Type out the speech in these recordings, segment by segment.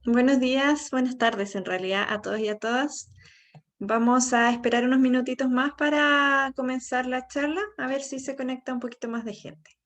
Buenos días, buenas tardes en realidad a todos y a todas. Vamos a esperar unos minutitos más para comenzar la charla, a ver si se conecta un poquito más de gente.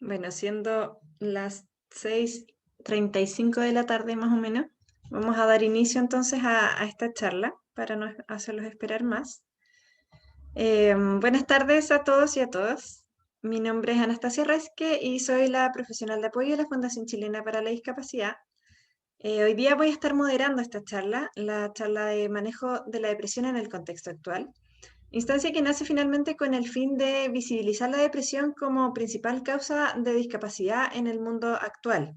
Bueno, siendo las 6:35 de la tarde más o menos, vamos a dar inicio entonces a esta charla para no hacerlos esperar más. Buenas tardes a todos y a todas. Mi nombre es Anastasia Resque y soy la profesional de apoyo de la Fundación Chilena para la Discapacidad. Hoy día voy a estar moderando esta charla, la charla de manejo de la depresión en el contexto actual, instancia que nace finalmente con el fin de visibilizar la depresión como principal causa de discapacidad en el mundo actual.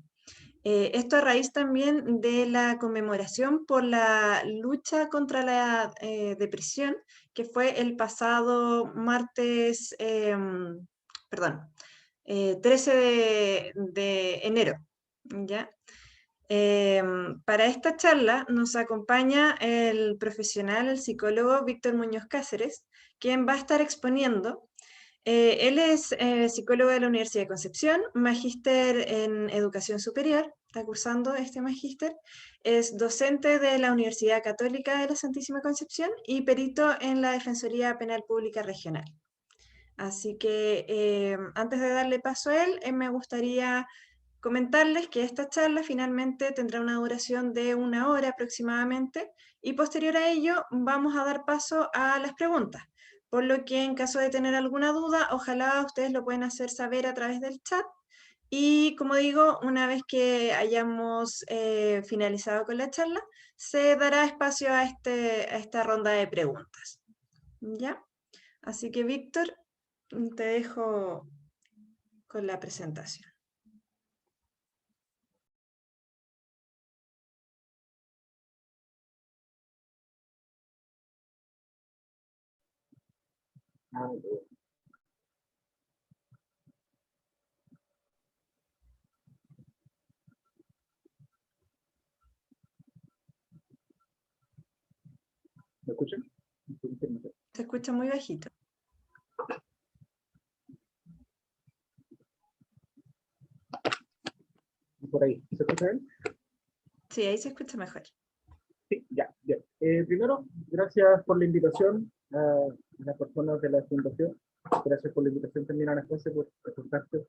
Esto a raíz también de la conmemoración por la lucha contra la depresión, que fue el pasado martes, perdón, 13 de enero, ¿ya? Para esta charla nos acompaña el profesional, el psicólogo Víctor Muñoz Cáceres, quien va a estar exponiendo. Él es psicólogo de la Universidad de Concepción, magíster en educación superior, está cursando este magíster, es docente de la Universidad Católica de la Santísima Concepción y perito en la Defensoría Penal Pública Regional. Así que antes de darle paso a él, me gustaría comentarles que esta charla finalmente tendrá una duración de 1 hora aproximadamente y posterior a ello vamos a dar paso a las preguntas. Por lo que en caso de tener alguna duda, ojalá ustedes lo pueden hacer saber a través del chat. Y como digo, una vez que hayamos finalizado con la charla, se dará espacio a esta ronda de preguntas. ¿Ya? Así que Víctor, te dejo con la presentación. ¿Me escuchan? Se escucha muy bajito. ahí. ¿Se escucha bien? Sí, ahí se escucha mejor. Sí, ya, bien. Primero, gracias por la invitación a las personas de la Fundación. Gracias por la invitación también a Anastasia por presentarte.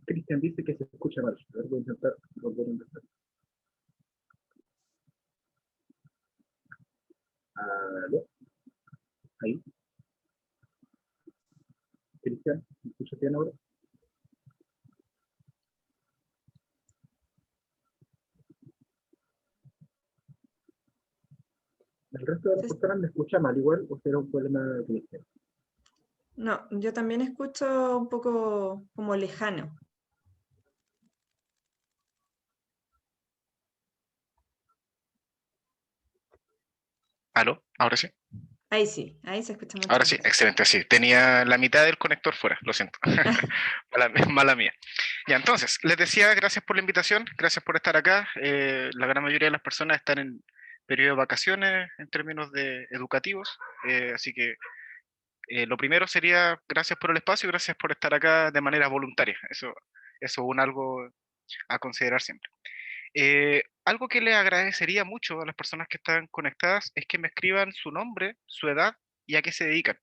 Cristian dice que se escucha mal. A ver, voy a intentar volver a empezar. ¿Aló? Ahí. Cristian, ¿me escuchas bien ahora? ¿El resto de las personas me escucha mal igual o será un problema de Cristian? No, yo también escucho un poco como lejano. ¿Aló? ¿Ahora sí? Ahí se escucha mucho Ahora sí, mejor. excelente, sí. Tenía la mitad del conector fuera, lo siento. Mala mía. Ya, entonces, les decía, gracias por la invitación, gracias por estar acá. La gran mayoría de las personas están en periodo de vacaciones en términos de educativos, así que lo primero sería gracias por el espacio y gracias por estar acá de manera voluntaria. Eso es algo a considerar siempre. Algo que le agradecería mucho a las personas que están conectadas es que me escriban su nombre, su edad y a qué se dedican.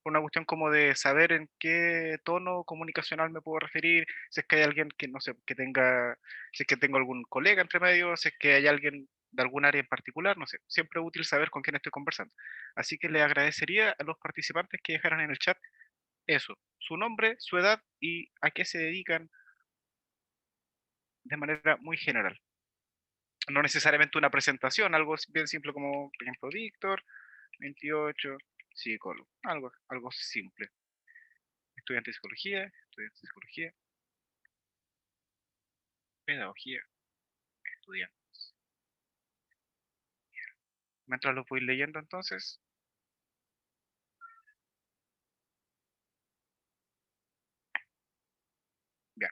Por una cuestión como de saber en qué tono comunicacional me puedo referir, si es que hay alguien que no sé, que tenga, si es que tengo algún colega entre medio, si es que hay alguien de algún área en particular, no sé, siempre es útil saber con quién estoy conversando. Así que le agradecería a los participantes que dejaran en el chat eso, su nombre, su edad y a qué se dedican de manera muy general. No necesariamente una presentación, algo bien simple como, por ejemplo, Víctor, 28, psicólogo, algo simple. Estudiante de psicología, pedagogía, estudiantes. Mientras lo voy leyendo entonces. Bien.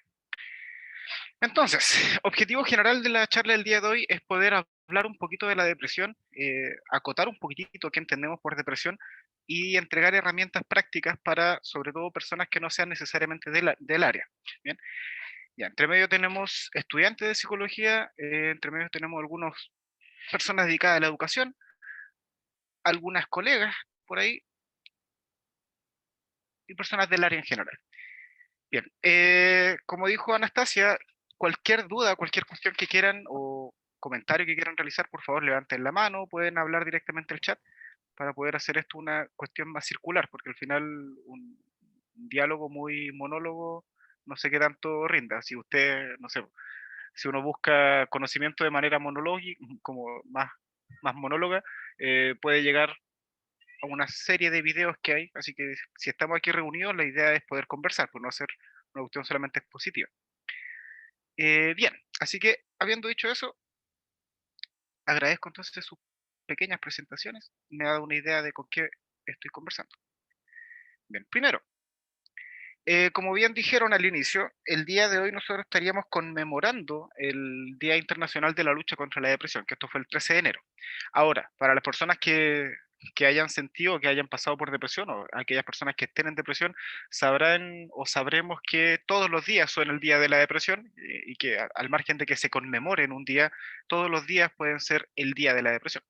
Entonces, objetivo general de la charla del día de hoy es poder hablar un poquito de la depresión, acotar un poquitito qué entendemos por depresión y entregar herramientas prácticas para, sobre todo, personas que no sean necesariamente del área. Bien. Ya, entre medio tenemos estudiantes de psicología, entre medio tenemos algunas personas dedicadas a la educación, algunas colegas por ahí y personas del área en general. Bien, como dijo Anastasia, cualquier duda, cualquier cuestión que quieran o comentario que quieran realizar, por favor levanten la mano, pueden hablar directamente al chat para poder hacer esto una cuestión más circular, porque al final un diálogo muy monólogo no sé qué tanto rinda. Si usted, no sé, si uno busca conocimiento de manera monológica, como más monóloga, puede llegar a una serie de videos que hay, así que si estamos aquí reunidos, la idea es poder conversar, pues no hacer una cuestión solamente expositiva. Bien, así que habiendo dicho eso, agradezco entonces sus pequeñas presentaciones, me ha dado una idea de con qué estoy conversando. Bien, primero, como bien dijeron al inicio, el día de hoy nosotros estaríamos conmemorando el Día Internacional de la Lucha contra la Depresión, que esto fue el 13 de enero. Ahora, para las personas que hayan sentido, que hayan pasado por depresión, o aquellas personas que estén en depresión, sabrán o sabremos que todos los días son el Día de la Depresión y que al margen de que se conmemoren un día, todos los días pueden ser el Día de la Depresión.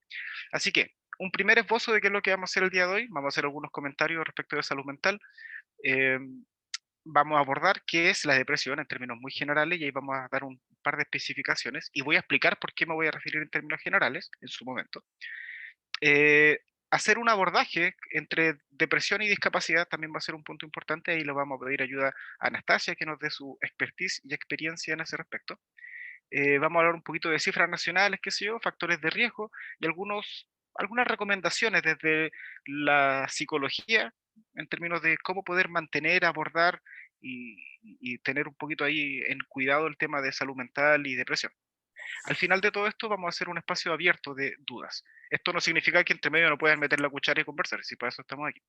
Así que, un primer esbozo de qué es lo que vamos a hacer el día de hoy, vamos a hacer algunos comentarios respecto de salud mental. Eh, Vamos a abordar qué es la depresión en términos muy generales y ahí vamos a dar un par de especificaciones y voy a explicar por qué me voy a referir en términos generales en su momento. Eh, Hacer un abordaje entre depresión y discapacidad también va a ser un punto importante y lo vamos a pedir ayuda a Anastasia que nos dé su expertise y experiencia en ese respecto. Vamos a hablar un poquito de cifras nacionales, qué sé yo, factores de riesgo y algunas recomendaciones desde la psicología en términos de cómo poder mantener, abordar y tener un poquito ahí en cuidado el tema de salud mental y depresión. Al final de todo esto vamos a hacer un espacio abierto de dudas. Esto no significa que entre medio no puedan meter la cuchara y conversar, si para eso estamos aquí.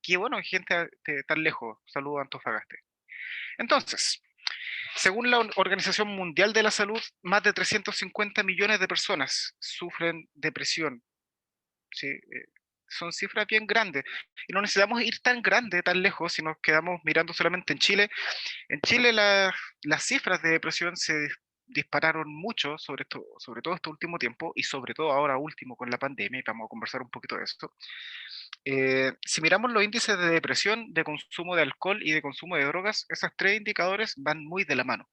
Qué bueno, gente tan lejos. Saludos a Antofagasta. Entonces, según la Organización Mundial de la Salud, más de 350 millones de personas sufren depresión. ¿Sí? son cifras bien grandes. Y no necesitamos ir tan grande, tan lejos, si nos quedamos mirando solamente en Chile. En Chile las cifras de depresión se dispararon mucho, sobre todo este último tiempo, y sobre todo ahora último con la pandemia, y vamos a conversar un poquito de esto. Si miramos los índices de depresión, de consumo de alcohol y de consumo de drogas, esos tres indicadores van muy de la mano.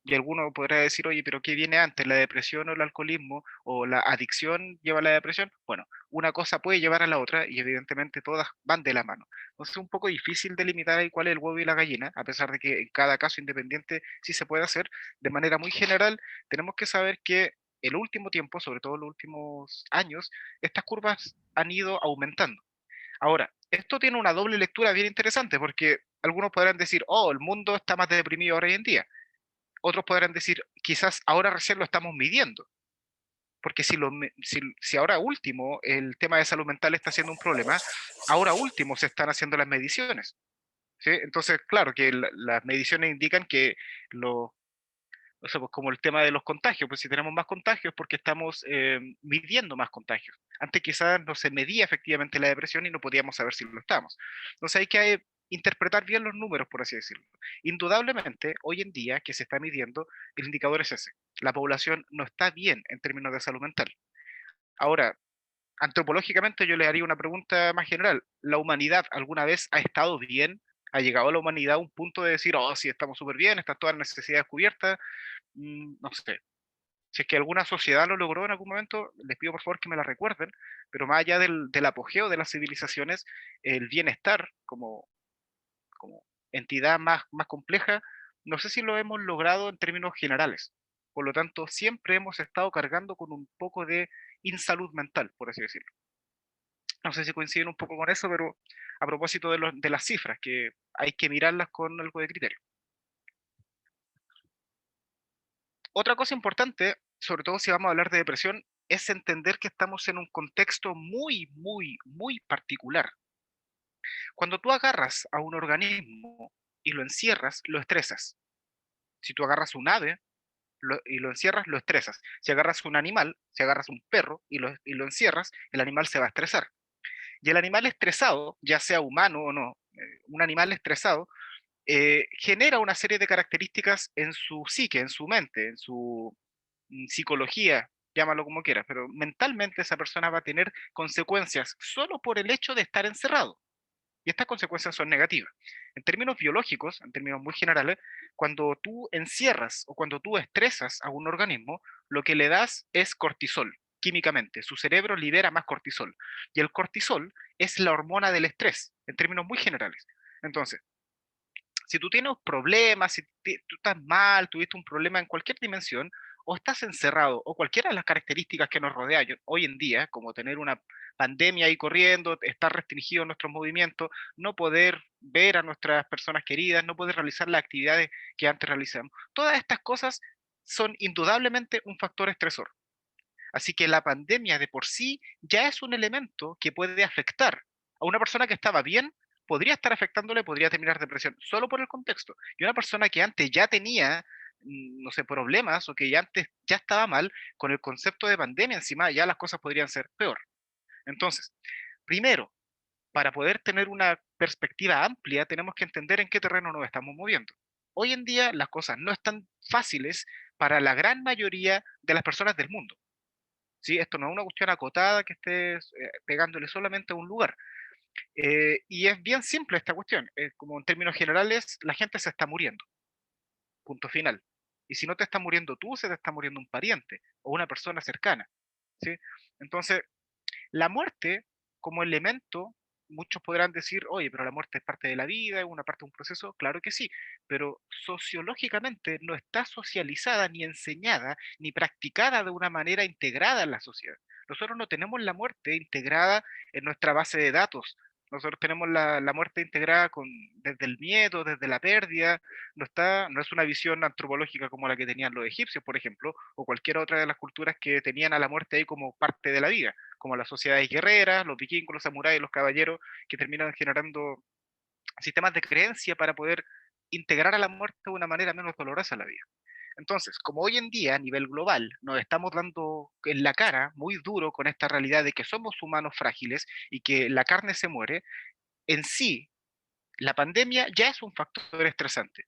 Y alguno podrá decir, oye, pero ¿qué viene antes, la depresión o el alcoholismo? ¿O la adicción lleva a la depresión? Bueno, una cosa puede llevar a la otra y evidentemente todas van de la mano. Entonces es un poco difícil delimitar ahí cuál es el huevo y la gallina, a pesar de que en cada caso independiente sí se puede hacer. De manera muy general, tenemos que saber que el último tiempo, sobre todo los últimos años, estas curvas han ido aumentando. Ahora, esto tiene una doble lectura bien interesante porque algunos podrán decir, oh, el mundo está más deprimido ahora hoy en día. Otros podrán decir, quizás ahora recién lo estamos midiendo, porque si ahora último el tema de salud mental está siendo un problema, ahora último se están haciendo las mediciones. ¿Sí? Entonces, claro que las mediciones indican que o sea, pues como el tema de los contagios, pues si tenemos más contagios porque estamos midiendo más contagios. Antes quizás no se medía efectivamente la depresión y no podíamos saber si lo estamos. Entonces hay que interpretar bien los números, por así decirlo. Indudablemente, hoy en día que se está midiendo, el indicador es ese. La población no está bien en términos de salud mental. Ahora, antropológicamente yo le haría una pregunta más general. ¿La humanidad alguna vez ha estado bien? ¿Ha llegado la humanidad a un punto de decir, oh, sí, estamos súper bien, están todas las necesidades cubiertas? No sé, si es que alguna sociedad lo logró en algún momento, les pido por favor que me la recuerden, pero más allá del apogeo de las civilizaciones, el bienestar como entidad más compleja, no sé si lo hemos logrado en términos generales. Por lo tanto, siempre hemos estado cargando con un poco de insalud mental, por así decirlo. No sé si coinciden un poco con eso, pero a propósito de las cifras, que hay que mirarlas con algo de criterio. Otra cosa importante, sobre todo si vamos a hablar de depresión, es entender que estamos en un contexto muy, muy, muy particular. Cuando tú agarras a un organismo y lo encierras, lo estresas. Si tú agarras un ave y lo encierras, lo estresas. Si agarras un animal, si agarras un perro y lo encierras, el animal se va a estresar. Y el animal estresado, ya sea humano o no, un animal estresado, genera una serie de características en su psique, en su mente, en su psicología, llámalo como quieras, pero mentalmente esa persona va a tener consecuencias solo por el hecho de estar encerrado. Y estas consecuencias son negativas. En términos biológicos, en términos muy generales, cuando tú encierras o cuando tú estresas a un organismo, lo que le das es cortisol, químicamente. Su cerebro libera más cortisol. Y el cortisol es la hormona del estrés, en términos muy generales. Entonces, si tú tienes problemas, si tú estás mal, tuviste un problema en cualquier dimensión, o estás encerrado, o cualquiera de las características que nos rodea hoy en día, como tener una pandemia ahí corriendo, estar restringido en nuestros movimientos, no poder ver a nuestras personas queridas, no poder realizar las actividades que antes realizamos. Todas estas cosas son indudablemente un factor estresor. Así que la pandemia de por sí ya es un elemento que puede afectar a una persona que estaba bien, podría estar afectándole, podría terminar depresión, solo por el contexto. Y una persona que antes ya tenía, no sé, problemas o que ya antes ya estaba mal, con el concepto de pandemia encima, ya las cosas podrían ser peor. Entonces, primero, para poder tener una perspectiva amplia, tenemos que entender en qué terreno nos estamos moviendo. Hoy en día las cosas no están fáciles para la gran mayoría de las personas del mundo. ¿Sí? Esto no es una cuestión acotada que estés pegándole solamente a un lugar. Y es bien simple esta cuestión. Como en términos generales, la gente se está muriendo. Punto final. Y si no te está muriendo tú, se te está muriendo un pariente o una persona cercana. ¿Sí? Entonces, la muerte como elemento, muchos podrán decir, oye, pero la muerte es parte de la vida, es una parte de un proceso, claro que sí, pero sociológicamente no está socializada, ni enseñada, ni practicada de una manera integrada en la sociedad. Nosotros no tenemos la muerte integrada en nuestra base de datos. Nosotros tenemos la muerte integrada desde el miedo, desde la pérdida, no es una visión antropológica como la que tenían los egipcios, por ejemplo, o cualquier otra de las culturas que tenían a la muerte ahí como parte de la vida, como las sociedades guerreras, los vikingos, los samuráis, los caballeros, que terminan generando sistemas de creencia para poder integrar a la muerte de una manera menos dolorosa a la vida. Entonces, como hoy en día a nivel global nos estamos dando en la cara muy duro con esta realidad de que somos humanos frágiles y que la carne se muere, en sí, la pandemia ya es un factor estresante.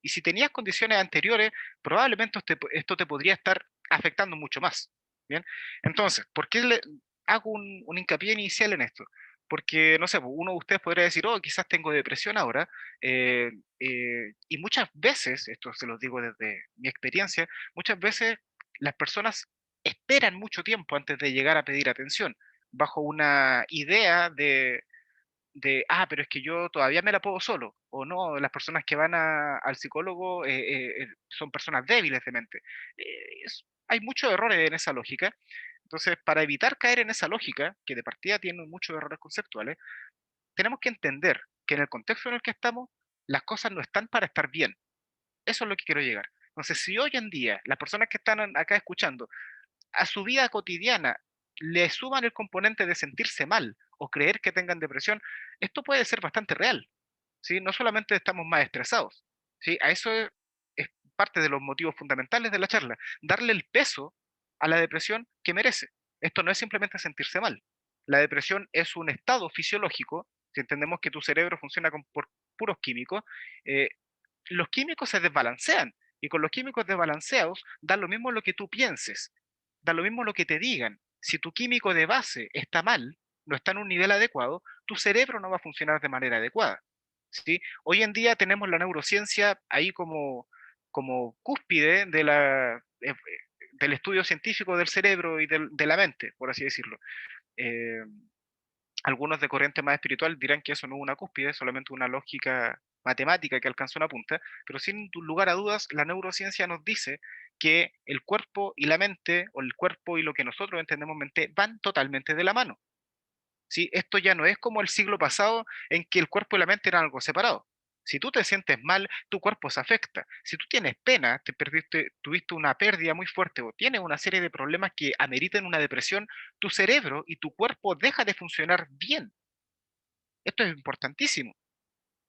Y si tenías condiciones anteriores, probablemente esto te podría estar afectando mucho más. ¿Bien? Entonces, ¿por qué hago un hincapié inicial en esto? Porque, no sé, pues, uno de ustedes podría decir, oh, quizás tengo depresión ahora, y muchas veces, esto se los digo desde mi experiencia, muchas veces las personas esperan mucho tiempo antes de llegar a pedir atención, bajo una idea pero es que yo todavía me la puedo solo, o no, las personas que van al psicólogo son personas débiles de mente. Hay muchos errores en esa lógica, entonces para evitar caer en esa lógica, que de partida tiene muchos errores conceptuales, tenemos que entender que en el contexto en el que estamos, las cosas no están para estar bien. Eso es lo que quiero llegar. Entonces, si hoy en día las personas que están acá escuchando a su vida cotidiana le suman el componente de sentirse mal o creer que tengan depresión, esto puede ser bastante real, ¿sí? No solamente estamos más estresados, ¿sí? A eso es parte de los motivos fundamentales de la charla, darle el peso a la depresión que merece. Esto no es simplemente sentirse mal. La depresión es un estado fisiológico, si entendemos que tu cerebro funciona por puros químicos, eh, los químicos se desbalancean y con los químicos desbalanceados da lo mismo lo que tú pienses, da lo mismo lo que te digan. Si tu químico de base está mal, no está en un nivel adecuado, tu cerebro no va a funcionar de manera adecuada. ¿Sí? Hoy en día tenemos la neurociencia ahí como cúspide del estudio científico del cerebro y de la mente, por así decirlo. Eh, Algunos de corriente más espiritual dirán que eso no es una cúspide, es solamente una lógica matemática que alcanzó una punta, pero sin lugar a dudas, la neurociencia nos dice que el cuerpo y la mente, o el cuerpo y lo que nosotros entendemos mente, van totalmente de la mano. ¿Sí? Esto ya no es como el siglo pasado en que el cuerpo y la mente eran algo separado. Si tú te sientes mal, tu cuerpo se afecta. Si tú tienes pena, tuviste una pérdida muy fuerte o tienes una serie de problemas que ameriten una depresión, tu cerebro y tu cuerpo deja de funcionar bien. Esto es importantísimo.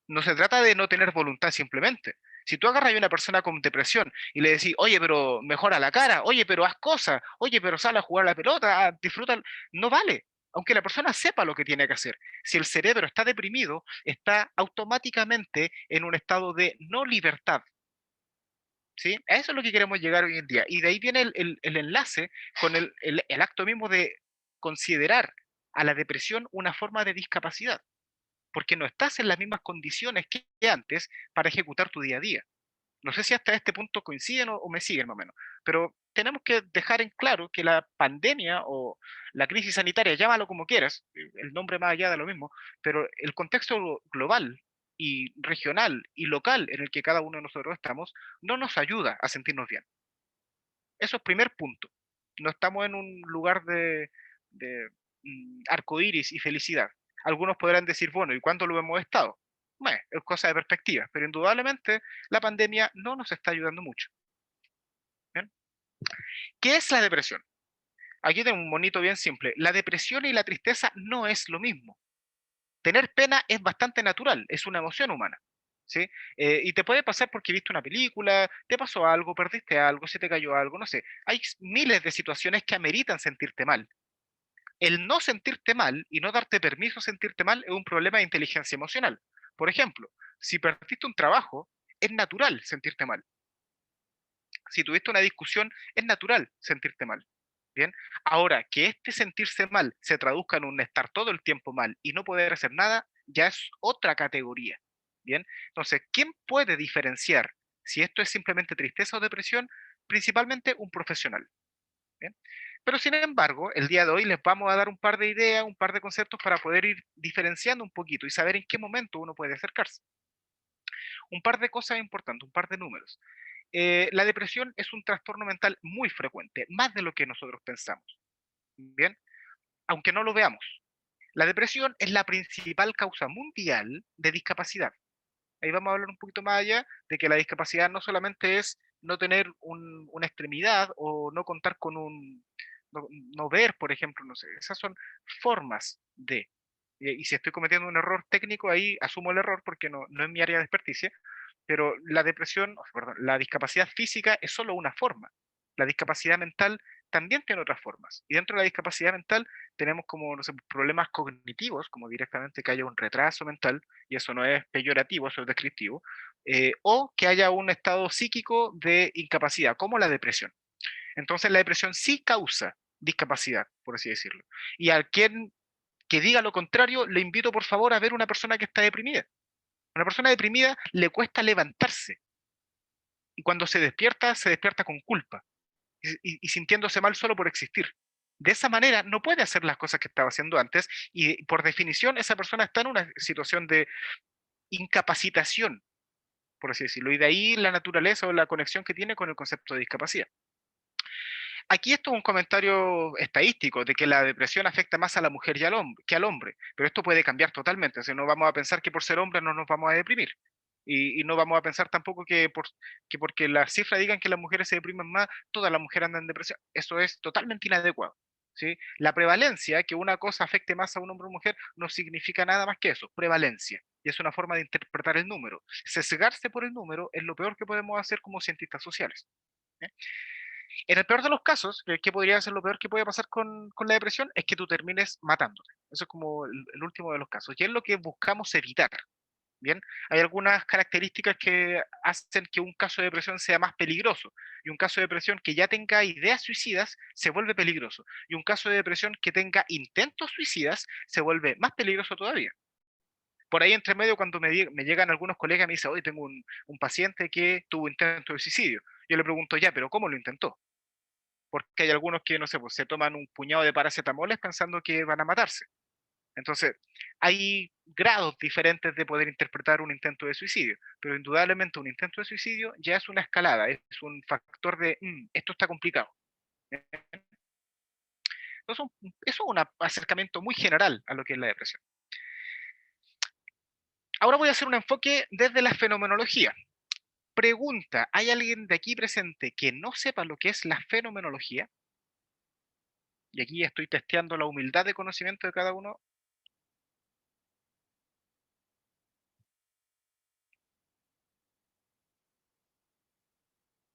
No se trata de no tener voluntad simplemente. Si tú agarras a una persona con depresión y le decís, oye, pero mejora la cara, oye, pero haz cosas, oye, pero sal a jugar a la pelota, disfruta, no vale. Aunque la persona sepa lo que tiene que hacer. Si el cerebro está deprimido, está automáticamente en un estado de no libertad. ¿Sí? A eso es lo que queremos llegar hoy en día. Y de ahí viene el enlace con el acto mismo de considerar a la depresión una forma de discapacidad porque no estás en las mismas condiciones que antes para ejecutar tu día a día. No sé si hasta este punto coinciden o me siguen más o menos, pero tenemos que dejar en claro que la pandemia o la crisis sanitaria, llámalo como quieras, el nombre más allá de lo mismo, pero el contexto global y regional y local en el que cada uno de nosotros estamos, no nos ayuda a sentirnos bien. Eso es primer punto. No estamos en un lugar de arcoíris y felicidad. Algunos podrán decir, bueno, ¿y cuándo lo hemos estado? Bueno, es cosa de perspectiva, pero indudablemente la pandemia no nos está ayudando mucho. ¿Bien? ¿Qué es la depresión? Aquí tengo un monito bien simple. La depresión y la tristeza no es lo mismo. Tener pena es bastante natural, es una emoción humana. ¿Sí? Y te puede pasar porque viste una película, te pasó algo, perdiste algo, se te cayó algo, no sé. Hay miles de situaciones que ameritan sentirte mal. El no sentirte mal y no darte permiso a sentirte mal es un problema de inteligencia emocional. Por ejemplo, si perdiste un trabajo, es natural sentirte mal. Si tuviste una discusión, es natural sentirte mal. Bien, ahora que este sentirse mal se traduzca en un estar todo el tiempo mal y no poder hacer nada, ya es otra categoría. Bien, entonces, ¿quién puede diferenciar si esto es simplemente tristeza o depresión? Principalmente un profesional. ¿Bien? Pero sin embargo, el día de hoy les vamos a dar un par de ideas, un par de conceptos para poder ir diferenciando un poquito y saber en qué momento uno puede acercarse. Un par de cosas importantes, un par de números. La depresión es un trastorno mental muy frecuente, más de lo que nosotros pensamos. Bien, aunque no lo veamos. La depresión es la principal causa mundial de discapacidad. Ahí vamos a hablar un poquito más allá de que la discapacidad no solamente es no tener una extremidad o no contar con no ver, por ejemplo, no sé, esas son formas de. Y si estoy cometiendo un error técnico, ahí asumo el error porque no es mi área de experticia, pero la depresión, perdón, la discapacidad física es solo una forma. La discapacidad mental también tiene otras formas. Y dentro de la discapacidad mental tenemos como, no sé, problemas cognitivos, como directamente que haya un retraso mental, y eso no es peyorativo, eso es descriptivo, o que haya un estado psíquico de incapacidad, como la depresión. Entonces la depresión sí causa discapacidad, por así decirlo. Y a quien que diga lo contrario, le invito por favor a ver una persona que está deprimida. A una persona deprimida le cuesta levantarse, y cuando se despierta con culpa y sintiéndose mal solo por existir. De esa manera no puede hacer las cosas que estaba haciendo antes y por definición esa persona está en una situación de incapacitación, por así decirlo, y de ahí la naturaleza o la conexión que tiene con el concepto de discapacidad. Aquí esto es un comentario estadístico de que la depresión afecta más a la mujer y que al hombre, pero esto puede cambiar totalmente, o sea, no vamos a pensar que por ser hombres no nos vamos a deprimir. Y no vamos a pensar tampoco que porque las cifras digan que las mujeres se deprimen más, todas las mujeres andan en depresión. Eso es totalmente inadecuado. ¿Sí? La prevalencia, que una cosa afecte más a un hombre o mujer, no significa nada más que eso, prevalencia. Y es una forma de interpretar el número. Sesgarse por el número es lo peor que podemos hacer como cientistas sociales. ¿Eh? En el peor de los casos, que podría ser lo peor que puede pasar con la depresión, es que tú termines matándote. Eso es como el último de los casos. Y es lo que buscamos evitar. Bien, hay algunas características que hacen que un caso de depresión sea más peligroso. Y un caso de depresión que ya tenga ideas suicidas se vuelve peligroso. Y un caso de depresión que tenga intentos suicidas se vuelve más peligroso todavía. Por ahí entre medio, cuando me llegan algunos colegas, me dicen, hoy tengo un paciente que tuvo intento de suicidio. Yo le pregunto, ya, pero ¿cómo lo intentó? Porque hay algunos que, no sé, pues se toman un puñado de paracetamoles pensando que van a matarse. Entonces, hay grados diferentes de poder interpretar un intento de suicidio, pero indudablemente un intento de suicidio ya es una escalada, es un factor de, esto está complicado. Entonces, eso es un acercamiento muy general a lo que es la depresión. Ahora voy a hacer un enfoque desde la fenomenología. Pregunta, ¿hay alguien de aquí presente que no sepa lo que es la fenomenología? Y aquí estoy testeando la humildad de conocimiento de cada uno.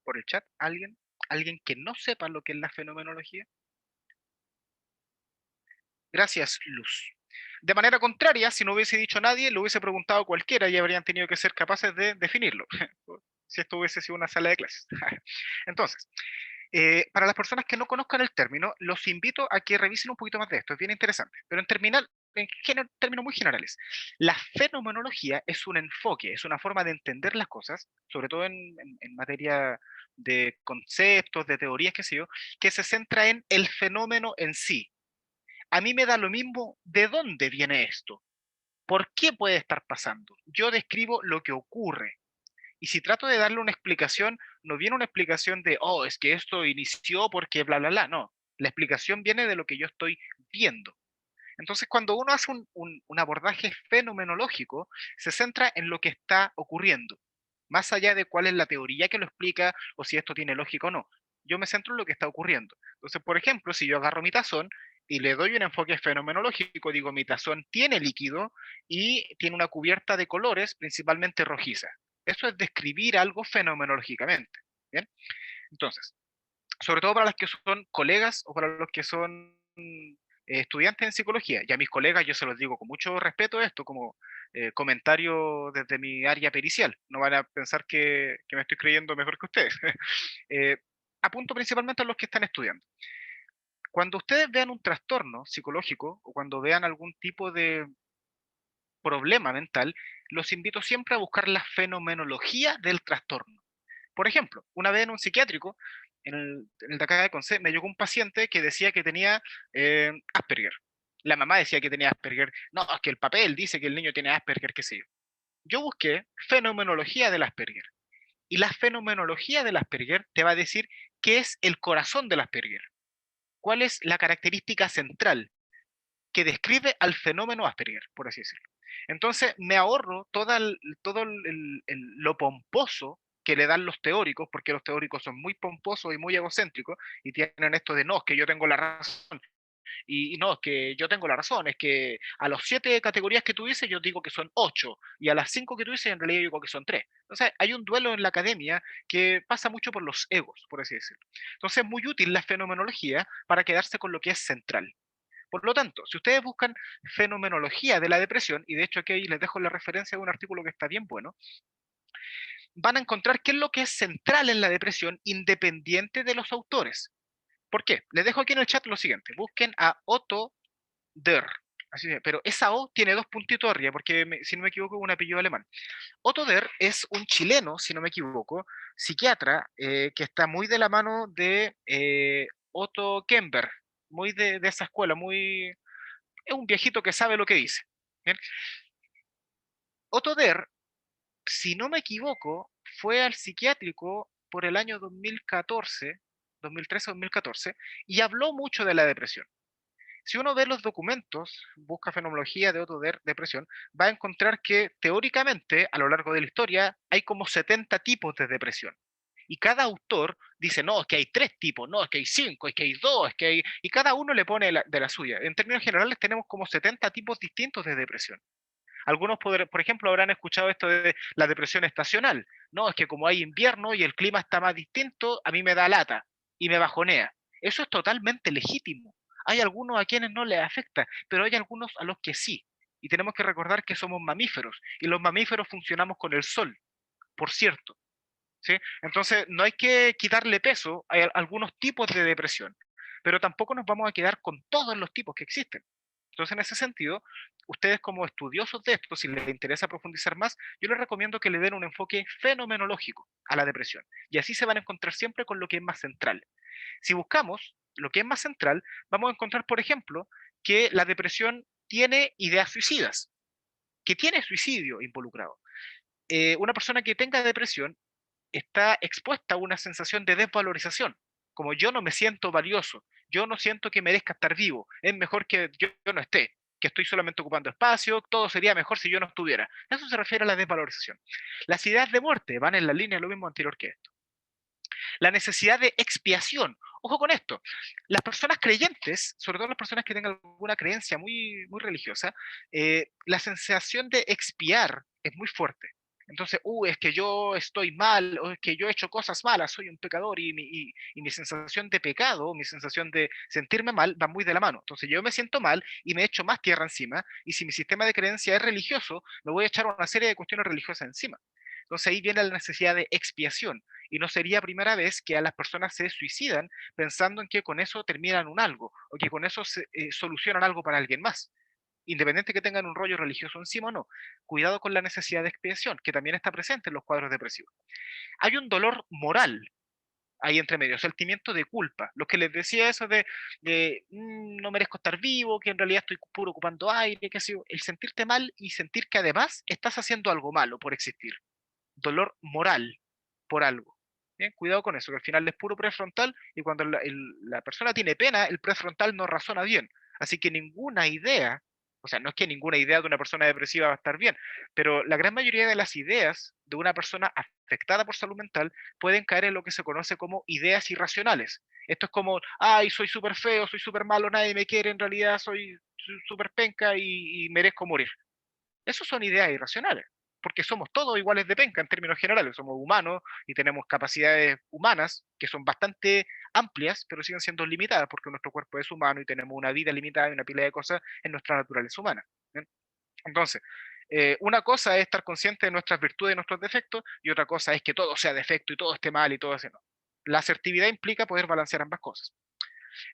Por el chat, ¿alguien que no sepa lo que es la fenomenología? Gracias, Luz. De manera contraria, si no hubiese dicho nadie, lo hubiese preguntado cualquiera y habrían tenido que ser capaces de definirlo, si esto hubiese sido una sala de clases. Entonces, para las personas que no conozcan el término, los invito a que revisen un poquito más de esto, es bien interesante, pero en términos muy generales. La fenomenología es un enfoque, es una forma de entender las cosas, sobre todo en materia de conceptos, de teorías, qué sé yo, que se centra en el fenómeno en sí. A mí me da lo mismo de dónde viene esto, por qué puede estar pasando. Yo describo lo que ocurre. Y si trato de darle una explicación, no viene una explicación de, oh, es que esto inició porque bla, bla, bla. No, la explicación viene de lo que yo estoy viendo. Entonces, cuando uno hace un abordaje fenomenológico, se centra en lo que está ocurriendo, más allá de cuál es la teoría que lo explica o si esto tiene lógica o no. Yo me centro en lo que está ocurriendo. Entonces, por ejemplo, si yo agarro mi tazón y le doy un enfoque fenomenológico, digo, mi tazón tiene líquido y tiene una cubierta de colores, principalmente rojiza. Eso es describir algo fenomenológicamente. ¿Bien? Entonces, sobre todo para las que son colegas o para los que son estudiantes en psicología. Y a mis colegas yo se los digo con mucho respeto esto, como comentario desde mi área pericial. No van a pensar que me estoy creyendo mejor que ustedes. eh, Apunto principalmente a los que están estudiando. Cuando ustedes vean un trastorno psicológico o cuando vean algún tipo de problema mental, los invito siempre a buscar la fenomenología del trastorno. Por ejemplo, una vez en un psiquiátrico, en el de acá de Conce, me llegó un paciente que decía que tenía Asperger. La mamá decía que tenía Asperger. No, es que el papel dice que el niño tiene Asperger, qué sé yo. Yo busqué fenomenología del Asperger. Y la fenomenología del Asperger te va a decir qué es el corazón del Asperger. ¿Cuál es la característica central que describe al fenómeno Asperger, por así decirlo? Entonces me ahorro todo lo pomposo que le dan los teóricos, porque los teóricos son muy pomposos y muy egocéntricos y tienen esto de no, es que yo tengo la razón. y no, es que yo tengo la razón, es que a las 7 categorías que tú dices yo digo que son 8, y a las 5 que tú dices en realidad yo digo que son 3. Entonces hay un duelo en la academia que pasa mucho por los egos, por así decirlo. Entonces es muy útil la fenomenología para quedarse con lo que es central. Por lo tanto, si ustedes buscan fenomenología de la depresión, y de hecho aquí les dejo la referencia de un artículo que está bien bueno, van a encontrar qué es lo que es central en la depresión independiente de los autores. ¿Por qué? Les dejo aquí en el chat lo siguiente. Busquen a Otto Der. Así es, pero esa O tiene 2 puntitos arriba, porque si no me equivoco es un apellido alemán. Otto Der es un chileno, si no me equivoco, psiquiatra, que está muy de la mano de Otto Kemper, muy de esa escuela, muy, es un viejito que sabe lo que dice. ¿Bien? Otto Der, si no me equivoco, fue al psiquiátrico por el año 2014, 2013-2014, y habló mucho de la depresión. Si uno ve los documentos, busca fenomenología de Otto Der, depresión, va a encontrar que teóricamente, a lo largo de la historia, hay como 70 tipos de depresión. Y cada autor dice, no, es que hay 3 tipos, no, es que hay 5, es que hay 2, es que hay... Y cada uno le pone de la suya. En términos generales tenemos como 70 tipos distintos de depresión. Algunos, por ejemplo, habrán escuchado esto de la depresión estacional. No, es que como hay invierno y el clima está más distinto, a mí me da lata y me bajonea. Eso es totalmente legítimo. Hay algunos a quienes no les afecta, pero hay algunos a los que sí. Y tenemos que recordar que somos mamíferos y los mamíferos funcionamos con el sol, por cierto. ¿Sí? Entonces, no hay que quitarle peso a algunos tipos de depresión, pero tampoco nos vamos a quedar con todos los tipos que existen. Entonces, en ese sentido, ustedes como estudiosos de esto, si les interesa profundizar más, yo les recomiendo que le den un enfoque fenomenológico a la depresión. Y así se van a encontrar siempre con lo que es más central. Si buscamos lo que es más central, vamos a encontrar, por ejemplo, que la depresión tiene ideas suicidas, que tiene suicidio involucrado. Una persona que tenga depresión está expuesta a una sensación de desvalorización, como yo no me siento valioso, yo no siento que merezca estar vivo, es mejor que yo no esté, que estoy solamente ocupando espacio, todo sería mejor si yo no estuviera. Eso se refiere a la desvalorización. Las ideas de muerte van en la línea de lo mismo anterior que esto. La necesidad de expiación. Ojo con esto. Las personas creyentes, sobre todo las personas que tengan alguna creencia muy, muy religiosa, la sensación de expiar es muy fuerte. Entonces, es que yo estoy mal, o es que yo he hecho cosas malas, soy un pecador, y mi sensación de pecado, mi sensación de sentirme mal, va muy de la mano. Entonces, yo me siento mal y me echo más tierra encima, y si mi sistema de creencia es religioso, me voy a echar una serie de cuestiones religiosas encima. Entonces, ahí viene la necesidad de expiación, y no sería primera vez que a las personas se suicidan pensando en que con eso terminan un algo, o que con eso solucionan algo para alguien más independiente que tengan un rollo religioso encima o no. Cuidado con la necesidad de expiación, que también está presente en los cuadros depresivos. Hay un dolor moral ahí entre medio, sentimiento de culpa. Lo que les decía eso de no merezco estar vivo, que en realidad estoy puro ocupando aire, que sé yo. El sentirte mal y sentir que además estás haciendo algo malo por existir. Dolor moral por algo. Bien, cuidado con eso, que al final es puro prefrontal y cuando la persona tiene pena, el prefrontal no razona bien. Así que ninguna idea, o sea, no es que ninguna idea de una persona depresiva va a estar bien, pero la gran mayoría de las ideas de una persona afectada por salud mental pueden caer en lo que se conoce como ideas irracionales. Esto es como, ay, soy súper feo, soy súper malo, nadie me quiere, en realidad soy súper penca y merezco morir. Esas son ideas irracionales, porque somos todos iguales de penca en términos generales, somos humanos y tenemos capacidades humanas que son bastante amplias, pero siguen siendo limitadas porque nuestro cuerpo es humano y tenemos una vida limitada y una pila de cosas en nuestra naturaleza humana. ¿Bien? Entonces, una cosa es estar consciente de nuestras virtudes y nuestros defectos, y otra cosa es que todo sea defecto y todo esté mal y todo ese no. La asertividad implica poder balancear ambas cosas.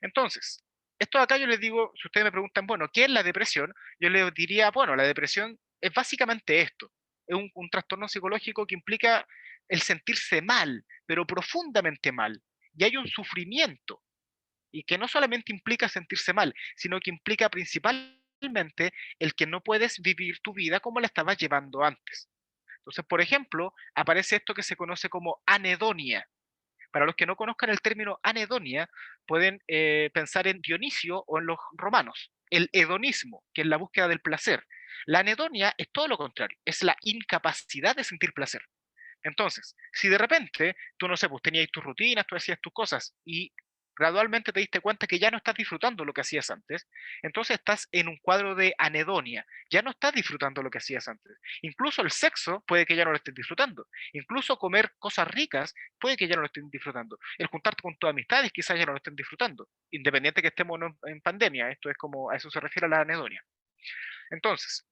Entonces, esto acá yo les digo, si ustedes me preguntan, bueno, ¿qué es la depresión? Yo les diría, bueno, la depresión es básicamente esto, es un trastorno psicológico que implica el sentirse mal, pero profundamente mal, y hay un sufrimiento, y que no solamente implica sentirse mal, sino que implica principalmente el que no puedes vivir tu vida como la estabas llevando antes. Entonces, por ejemplo, aparece esto que se conoce como anedonia. Para los que no conozcan el término anedonia, pueden pensar en Dionisio o en los romanos. El hedonismo, que es la búsqueda del placer. La anedonia es todo lo contrario, es la incapacidad de sentir placer. Entonces, si de repente tú, no sé, pues tenías tus rutinas, tú hacías tus cosas y gradualmente te diste cuenta que ya no estás disfrutando lo que hacías antes, entonces estás en un cuadro de anedonia, ya no estás disfrutando lo que hacías antes. Incluso el sexo puede que ya no lo estés disfrutando, incluso comer cosas ricas puede que ya no lo estén disfrutando, el juntarte con tus amistades quizás ya no lo estén disfrutando, independiente que estemos en pandemia, esto es como, a eso se refiere a la anedonia. Entonces,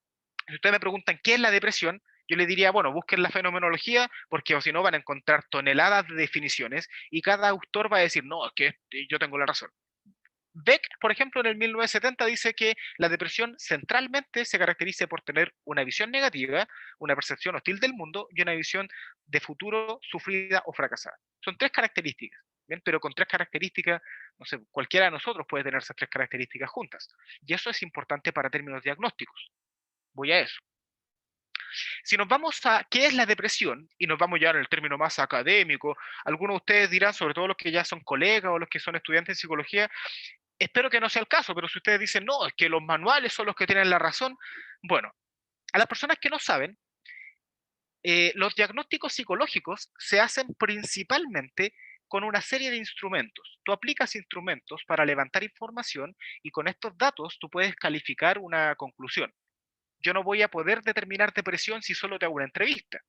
si ustedes me preguntan qué es la depresión, yo les diría, bueno, busquen la fenomenología, porque o si no van a encontrar toneladas de definiciones y cada autor va a decir, no, es que yo tengo la razón. Beck, por ejemplo, en el 1970 dice que la depresión centralmente se caracteriza por tener una visión negativa, una percepción hostil del mundo y una visión de futuro sufrida o fracasada. Son tres características, ¿bien? Pero con tres características, no sé, cualquiera de nosotros puede tener esas tres características juntas. Y eso es importante para términos diagnósticos. Voy a eso. Si nos vamos a qué es la depresión, y nos vamos ya en el término más académico, algunos de ustedes dirán, sobre todo los que ya son colegas o los que son estudiantes de psicología, espero que no sea el caso, pero si ustedes dicen, no, es que los manuales son los que tienen la razón, bueno, a las personas que no saben, los diagnósticos psicológicos se hacen principalmente con una serie de instrumentos. Tú aplicas instrumentos para levantar información y con estos datos tú puedes calificar una conclusión. Yo no voy a poder determinar depresión si solo te hago una entrevista.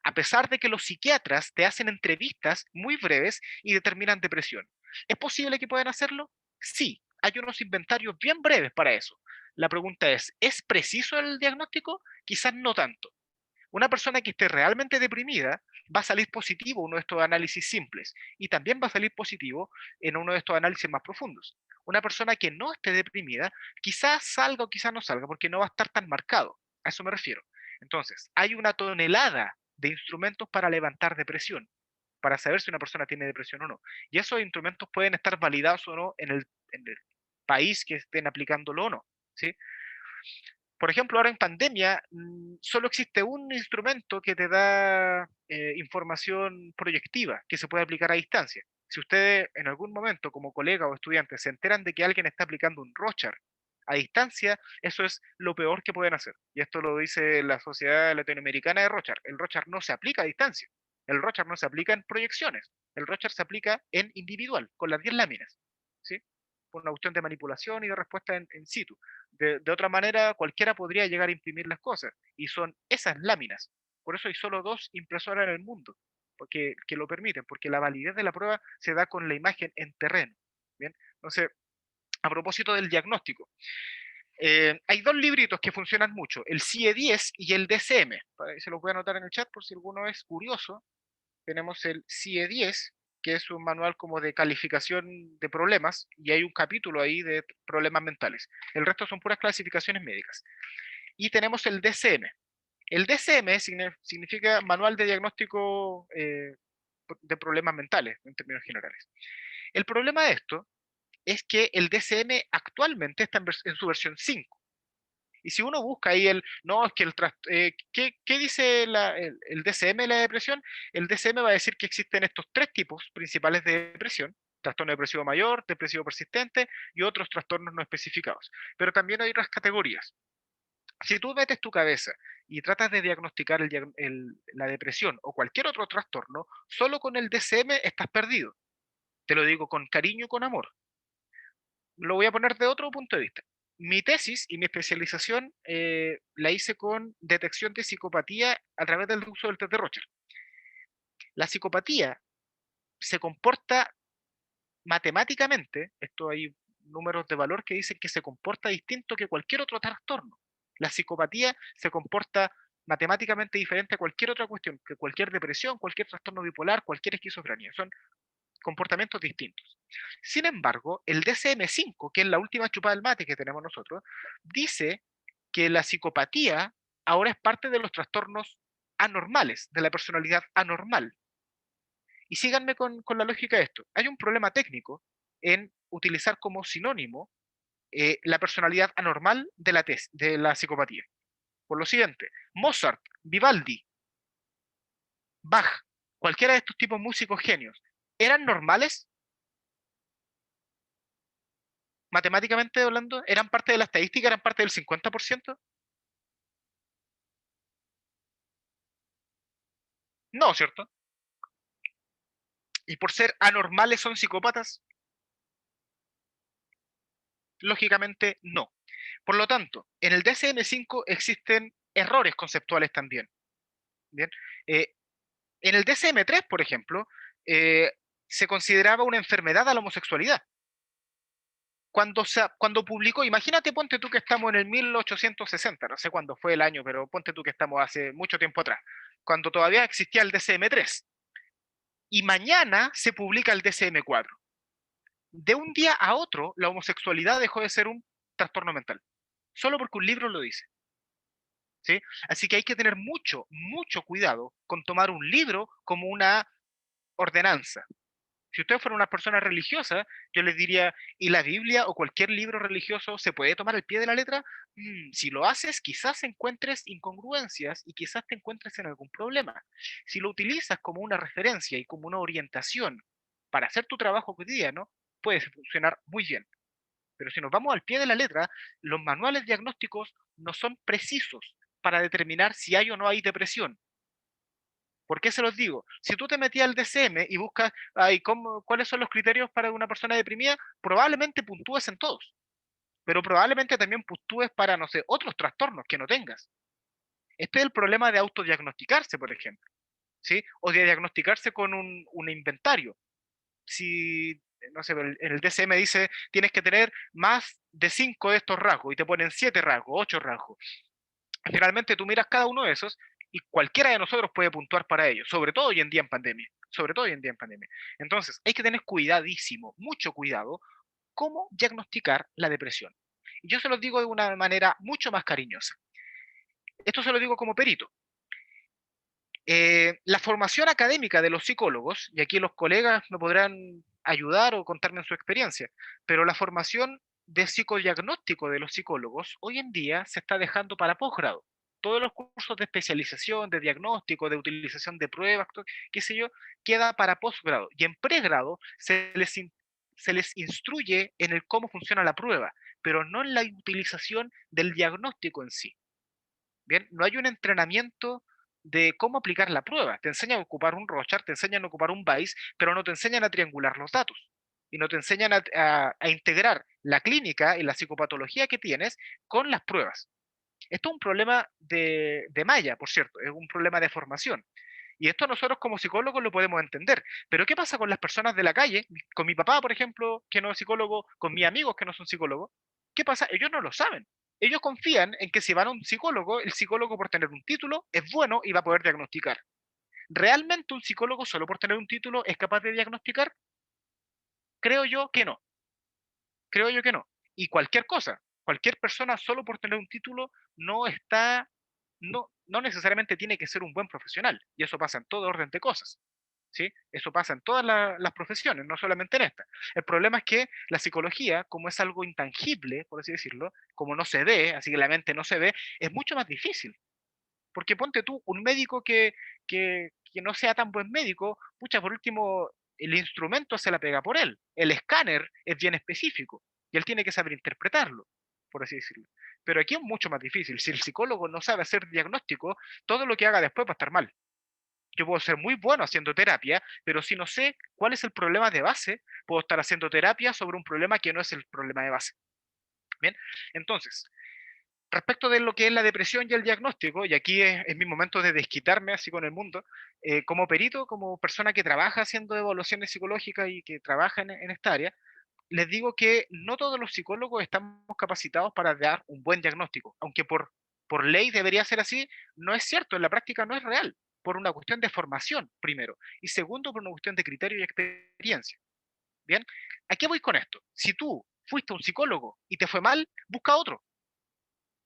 A pesar de que los psiquiatras te hacen entrevistas muy breves y determinan depresión. ¿Es posible que puedan hacerlo? Sí, hay unos inventarios bien breves para eso. La pregunta ¿es preciso el diagnóstico? Quizás no tanto. Una persona que esté realmente deprimida va a salir positivo en uno de estos análisis simples y también va a salir positivo en uno de estos análisis más profundos. Una persona que no esté deprimida quizás salga o quizás no salga porque no va a estar tan marcado. A eso me refiero. Entonces, hay una tonelada de instrumentos para levantar depresión, para saber si una persona tiene depresión o no. Y esos instrumentos pueden estar validados o no en el país que estén aplicándolo o no. ¿Sí? Por ejemplo, ahora en pandemia, solo existe un instrumento que te da información proyectiva que se puede aplicar a distancia. Si ustedes en algún momento como colega o estudiante se enteran de que alguien está aplicando un Rorschach a distancia, eso es lo peor que pueden hacer. Y esto lo dice la Sociedad Latinoamericana de Rorschach. El Rorschach no se aplica a distancia. El Rorschach no se aplica en proyecciones. El Rorschach se aplica en individual, con las 10 láminas. ¿Sí? Por una cuestión de manipulación y de respuesta en situ. De otra manera, cualquiera podría llegar a imprimir las cosas, y son esas láminas. Por eso hay solo 2 impresoras en el mundo que lo permiten, porque la validez de la prueba se da con la imagen en terreno. ¿Bien? Entonces, a propósito del diagnóstico, hay 2 libritos que funcionan mucho, el CIE-10 y el DCM. Se los voy a anotar en el chat por si alguno es curioso. Tenemos el CIE-10, que es un manual como de calificación de problemas, y hay un capítulo ahí de problemas mentales. El resto son puras clasificaciones médicas. Y tenemos el DCM. El DCM significa Manual de Diagnóstico de Problemas Mentales, en términos generales. El problema de esto es que el DCM actualmente está en su versión 5. Y si uno busca ahí no, es que ¿qué dice el DCM de la depresión? El DCM va a decir que existen estos 3 tipos principales de depresión: trastorno depresivo mayor, depresivo persistente y otros trastornos no especificados. Pero también hay otras categorías. Si tú metes tu cabeza y tratas de diagnosticar la depresión o cualquier otro trastorno, solo con el DCM estás perdido. Te lo digo con cariño y con amor. Lo voy a poner de otro punto de vista. Mi tesis y mi especialización la hice con detección de psicopatía a través del uso del test de Rorschach. La psicopatía se comporta matemáticamente, esto hay números de valor que dicen que se comporta distinto que cualquier otro trastorno. La psicopatía se comporta matemáticamente diferente a cualquier otra cuestión, que cualquier depresión, cualquier trastorno bipolar, cualquier esquizofrenia. Son comportamientos distintos. Sin embargo, el DSM-5, que es la última chupada del mate que tenemos nosotros, dice que la psicopatía ahora es parte de los trastornos anormales, de la personalidad anormal. Y síganme con la lógica de esto. Hay un problema técnico en utilizar como sinónimo la personalidad anormal de la psicopatía. Por lo siguiente, Mozart, Vivaldi, Bach, cualquiera de estos tipos músicos genios, ¿eran normales? Matemáticamente hablando, ¿eran parte de la estadística? ¿Eran parte del 50%? No, ¿cierto? ¿Y por ser anormales son psicópatas? Lógicamente no. Por lo tanto, en el DSM-5 existen errores conceptuales también. ¿Bien? En el DSM-3, por ejemplo, se consideraba una enfermedad a la homosexualidad. Cuando publicó, imagínate, ponte tú que estamos en el 1860, no sé cuándo fue el año, pero ponte tú que estamos hace mucho tiempo atrás, cuando todavía existía el DSM-3, y mañana se publica el DSM-4. De un día a otro, la homosexualidad dejó de ser un trastorno mental, solo porque un libro lo dice. ¿Sí? Así que hay que tener mucho, mucho cuidado con tomar un libro como una ordenanza. Si ustedes fueran una persona religiosa, yo les diría, ¿y la Biblia o cualquier libro religioso se puede tomar al pie de la letra? Si lo haces, quizás encuentres incongruencias y quizás te encuentres en algún problema. Si lo utilizas como una referencia y como una orientación para hacer tu trabajo cotidiano, puede funcionar muy bien. Pero si nos vamos al pie de la letra, los manuales diagnósticos no son precisos para determinar si hay o no hay depresión. ¿Por qué se los digo? Si tú te metías al DSM y buscas cuáles son los criterios para una persona deprimida, probablemente puntúes en todos, pero probablemente también puntúes para, no sé, otros trastornos que no tengas. Este es el problema de autodiagnosticarse, por ejemplo, ¿sí? O de diagnosticarse con un inventario. Si, no sé, en el DSM dice tienes que tener más de 5 de estos rasgos y te ponen 7 rasgos, 8 rasgos. Generalmente tú miras cada uno de esos y cualquiera de nosotros puede puntuar para ello, sobre todo hoy en día en pandemia, sobre todo hoy en día en pandemia. Entonces, hay que tener cuidadísimo, mucho cuidado, cómo diagnosticar la depresión. Y yo se los digo de una manera mucho más cariñosa. Esto se lo digo como perito. La formación académica de los psicólogos, y aquí los colegas me podrán ayudar o contarme en su experiencia, pero la formación de psicodiagnóstico de los psicólogos hoy en día se está dejando para posgrado. Todos los cursos de especialización, de diagnóstico, de utilización de pruebas, qué sé yo, queda para posgrado. Y en pregrado se les instruye en el cómo funciona la prueba, pero no en la utilización del diagnóstico en sí. Bien, no hay un entrenamiento de cómo aplicar la prueba. Te enseñan a ocupar un Rorschach, te enseñan a ocupar un Bayes, pero no te enseñan a triangular los datos. Y no te enseñan a integrar la clínica y la psicopatología que tienes con las pruebas. Esto es un problema de malla, por cierto, es un problema de formación. Y esto nosotros como psicólogos lo podemos entender. Pero ¿qué pasa con las personas de la calle? Con mi papá, por ejemplo, que no es psicólogo, con mis amigos que no son psicólogos. ¿Qué pasa? Ellos no lo saben. Ellos confían en que si van a un psicólogo, el psicólogo por tener un título es bueno y va a poder diagnosticar. ¿Realmente un psicólogo solo por tener un título es capaz de diagnosticar? Creo yo que no. Creo yo que no. Y cualquier cosa, cualquier persona solo por tener un título no está, no necesariamente tiene que ser un buen profesional. Y eso pasa en todo orden de cosas. ¿Sí? Eso pasa en todas las profesiones, no solamente en esta. El problema es que la psicología, como es algo intangible, por así decirlo, como no se ve, así que la mente no se ve, es mucho más difícil. Porque ponte tú, un médico que no sea tan buen médico, pucha, por último, el instrumento se la pega por él. El escáner es bien específico y él tiene que saber interpretarlo, por así decirlo. Pero aquí es mucho más difícil. Si el psicólogo no sabe hacer diagnóstico, todo lo que haga después va a estar mal. Yo puedo ser muy bueno haciendo terapia, pero si no sé cuál es el problema de base, puedo estar haciendo terapia sobre un problema que no es el problema de base. Bien, entonces, respecto de lo que es la depresión y el diagnóstico, y aquí es mi momento de desquitarme así con el mundo, como perito, como persona que trabaja haciendo evaluaciones psicológicas y que trabaja en esta área, les digo que no todos los psicólogos estamos capacitados para dar un buen diagnóstico, aunque por ley debería ser así, no es cierto, en la práctica no es real, por una cuestión de formación, primero, y segundo, por una cuestión de criterio y experiencia. Bien, ¿a qué voy con esto? Si tú fuiste un psicólogo y te fue mal, busca otro.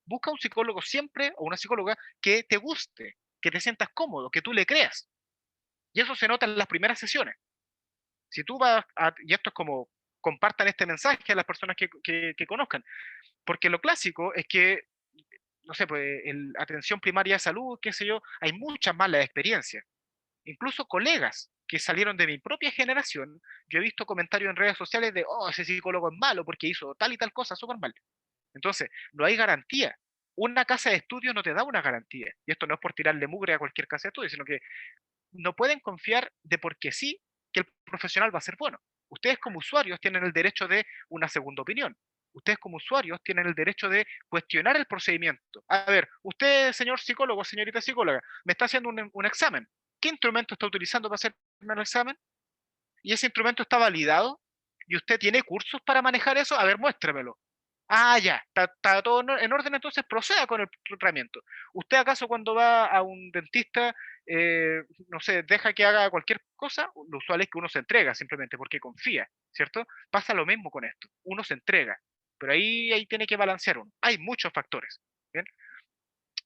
Busca un psicólogo siempre o una psicóloga que te guste, que te sientas cómodo, que tú le creas. Y eso se nota en las primeras sesiones. Si tú vas y esto es como compartan este mensaje a las personas que conozcan, porque lo clásico es que, no sé, pues en atención primaria de salud, qué sé yo, hay muchas malas experiencias. Incluso colegas que salieron de mi propia generación, yo he visto comentarios en redes sociales de, oh, ese psicólogo es malo porque hizo tal y tal cosa súper mal. Entonces, no hay garantía. Una casa de estudio no te da una garantía. Y esto no es por tirarle mugre a cualquier casa de estudio, sino que no pueden confiar de porque sí que el profesional va a ser bueno. Ustedes como usuarios tienen el derecho de una segunda opinión. ustedes como usuarios tienen el derecho de cuestionar el procedimiento. A ver, usted, señor psicólogo, señorita psicóloga, me está haciendo un examen. ¿Qué instrumento está utilizando para hacerme el examen? ¿Y ese instrumento está validado? ¿Y usted tiene cursos para manejar eso? A ver, muéstremelo. Ah, ya, está todo en orden, entonces proceda con el tratamiento. ¿Usted acaso cuando va a un dentista, no sé, deja que haga cualquier cosa? Lo usual es que uno se entrega simplemente porque confía, ¿cierto? Pasa lo mismo con esto, uno se entrega, pero ahí tiene que balancear uno. Hay muchos factores, ¿bien?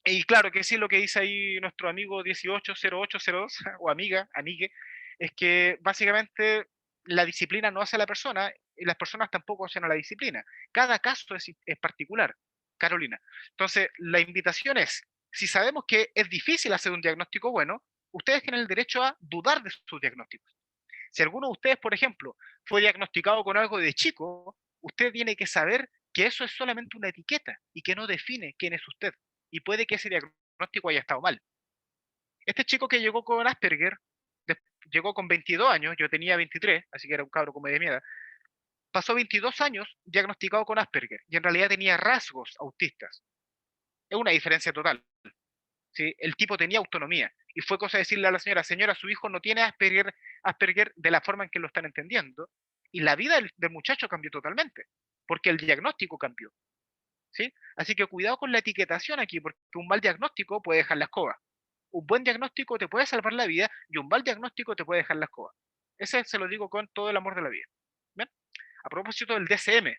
Y claro que sí, lo que dice ahí nuestro amigo 180802 o amigue, es que básicamente la disciplina no hace a la persona y las personas tampoco hacen a la disciplina. Cada caso es particular, Carolina. Entonces, la invitación es, si sabemos que es difícil hacer un diagnóstico bueno, ustedes tienen el derecho a dudar de sus diagnósticos. Si alguno de ustedes, por ejemplo, fue diagnosticado con algo de chico, usted tiene que saber que eso es solamente una etiqueta y que no define quién es usted. Y puede que ese diagnóstico haya estado mal. Este chico que llegó con Asperger, llegó con 22 años, yo tenía 23, así que era un cabro como de mi edad, pasó 22 años diagnosticado con Asperger y en realidad tenía rasgos autistas. Es una diferencia total. ¿Sí? El tipo tenía autonomía y fue cosa de decirle a la señora, su hijo no tiene Asperger de la forma en que lo están entendiendo, y la vida del muchacho cambió totalmente, porque el diagnóstico cambió. ¿Sí? Así que cuidado con la etiquetación aquí, porque un mal diagnóstico puede dejar la escoba. Un buen diagnóstico te puede salvar la vida y un mal diagnóstico te puede dejar la escoba. Ese se lo digo con todo el amor de la vida. ¿Ven? A propósito del DCM,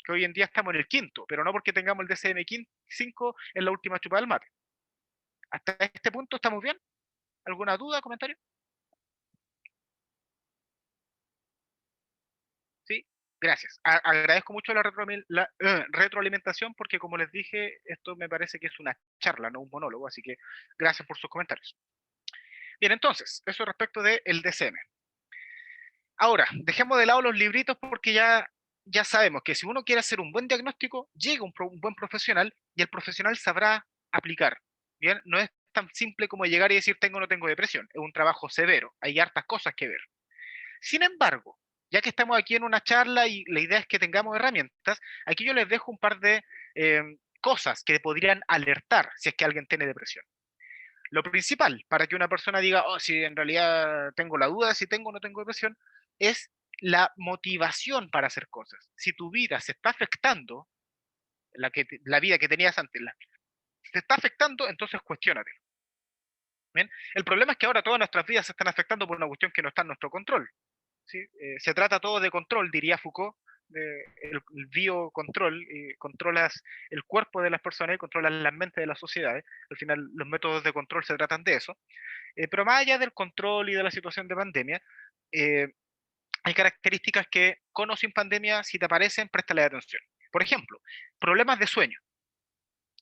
que hoy en día estamos en el quinto, pero no porque tengamos el DCM 5 en la última chupada del mate. ¿Hasta este punto estamos bien? ¿Alguna duda, comentario? Sí, gracias. Agradezco mucho la retroalimentación porque, como les dije, esto me parece que es una charla, no un monólogo, así que gracias por sus comentarios. Bien, entonces, eso respecto del DCM. Ahora, dejemos de lado los libritos porque ya sabemos que si uno quiere hacer un buen diagnóstico, llega un buen profesional y el profesional sabrá aplicar. Bien, no es tan simple como llegar y decir tengo o no tengo depresión, es un trabajo severo, hay hartas cosas que ver. Sin embargo, ya que estamos aquí en una charla y la idea es que tengamos herramientas, aquí yo les dejo un par de cosas que podrían alertar si es que alguien tiene depresión. Lo principal para que una persona diga, oh, si en realidad tengo la duda de si tengo o no tengo depresión, es la motivación para hacer cosas. Si tu vida se está afectando, la vida que tenías antes, se está afectando, entonces cuestiónate. ¿Bien? El problema es que ahora todas nuestras vidas se están afectando por una cuestión que no está en nuestro control. ¿Sí? Se trata todo de control, diría Foucault, el biocontrol, controlas el cuerpo de las personas y controlas la mente de las sociedades. Al final, los métodos de control se tratan de eso. Pero más allá del control y de la situación de pandemia, eh, hay características que, con o sin pandemia, si te aparecen, préstale atención. Por ejemplo, problemas de sueño.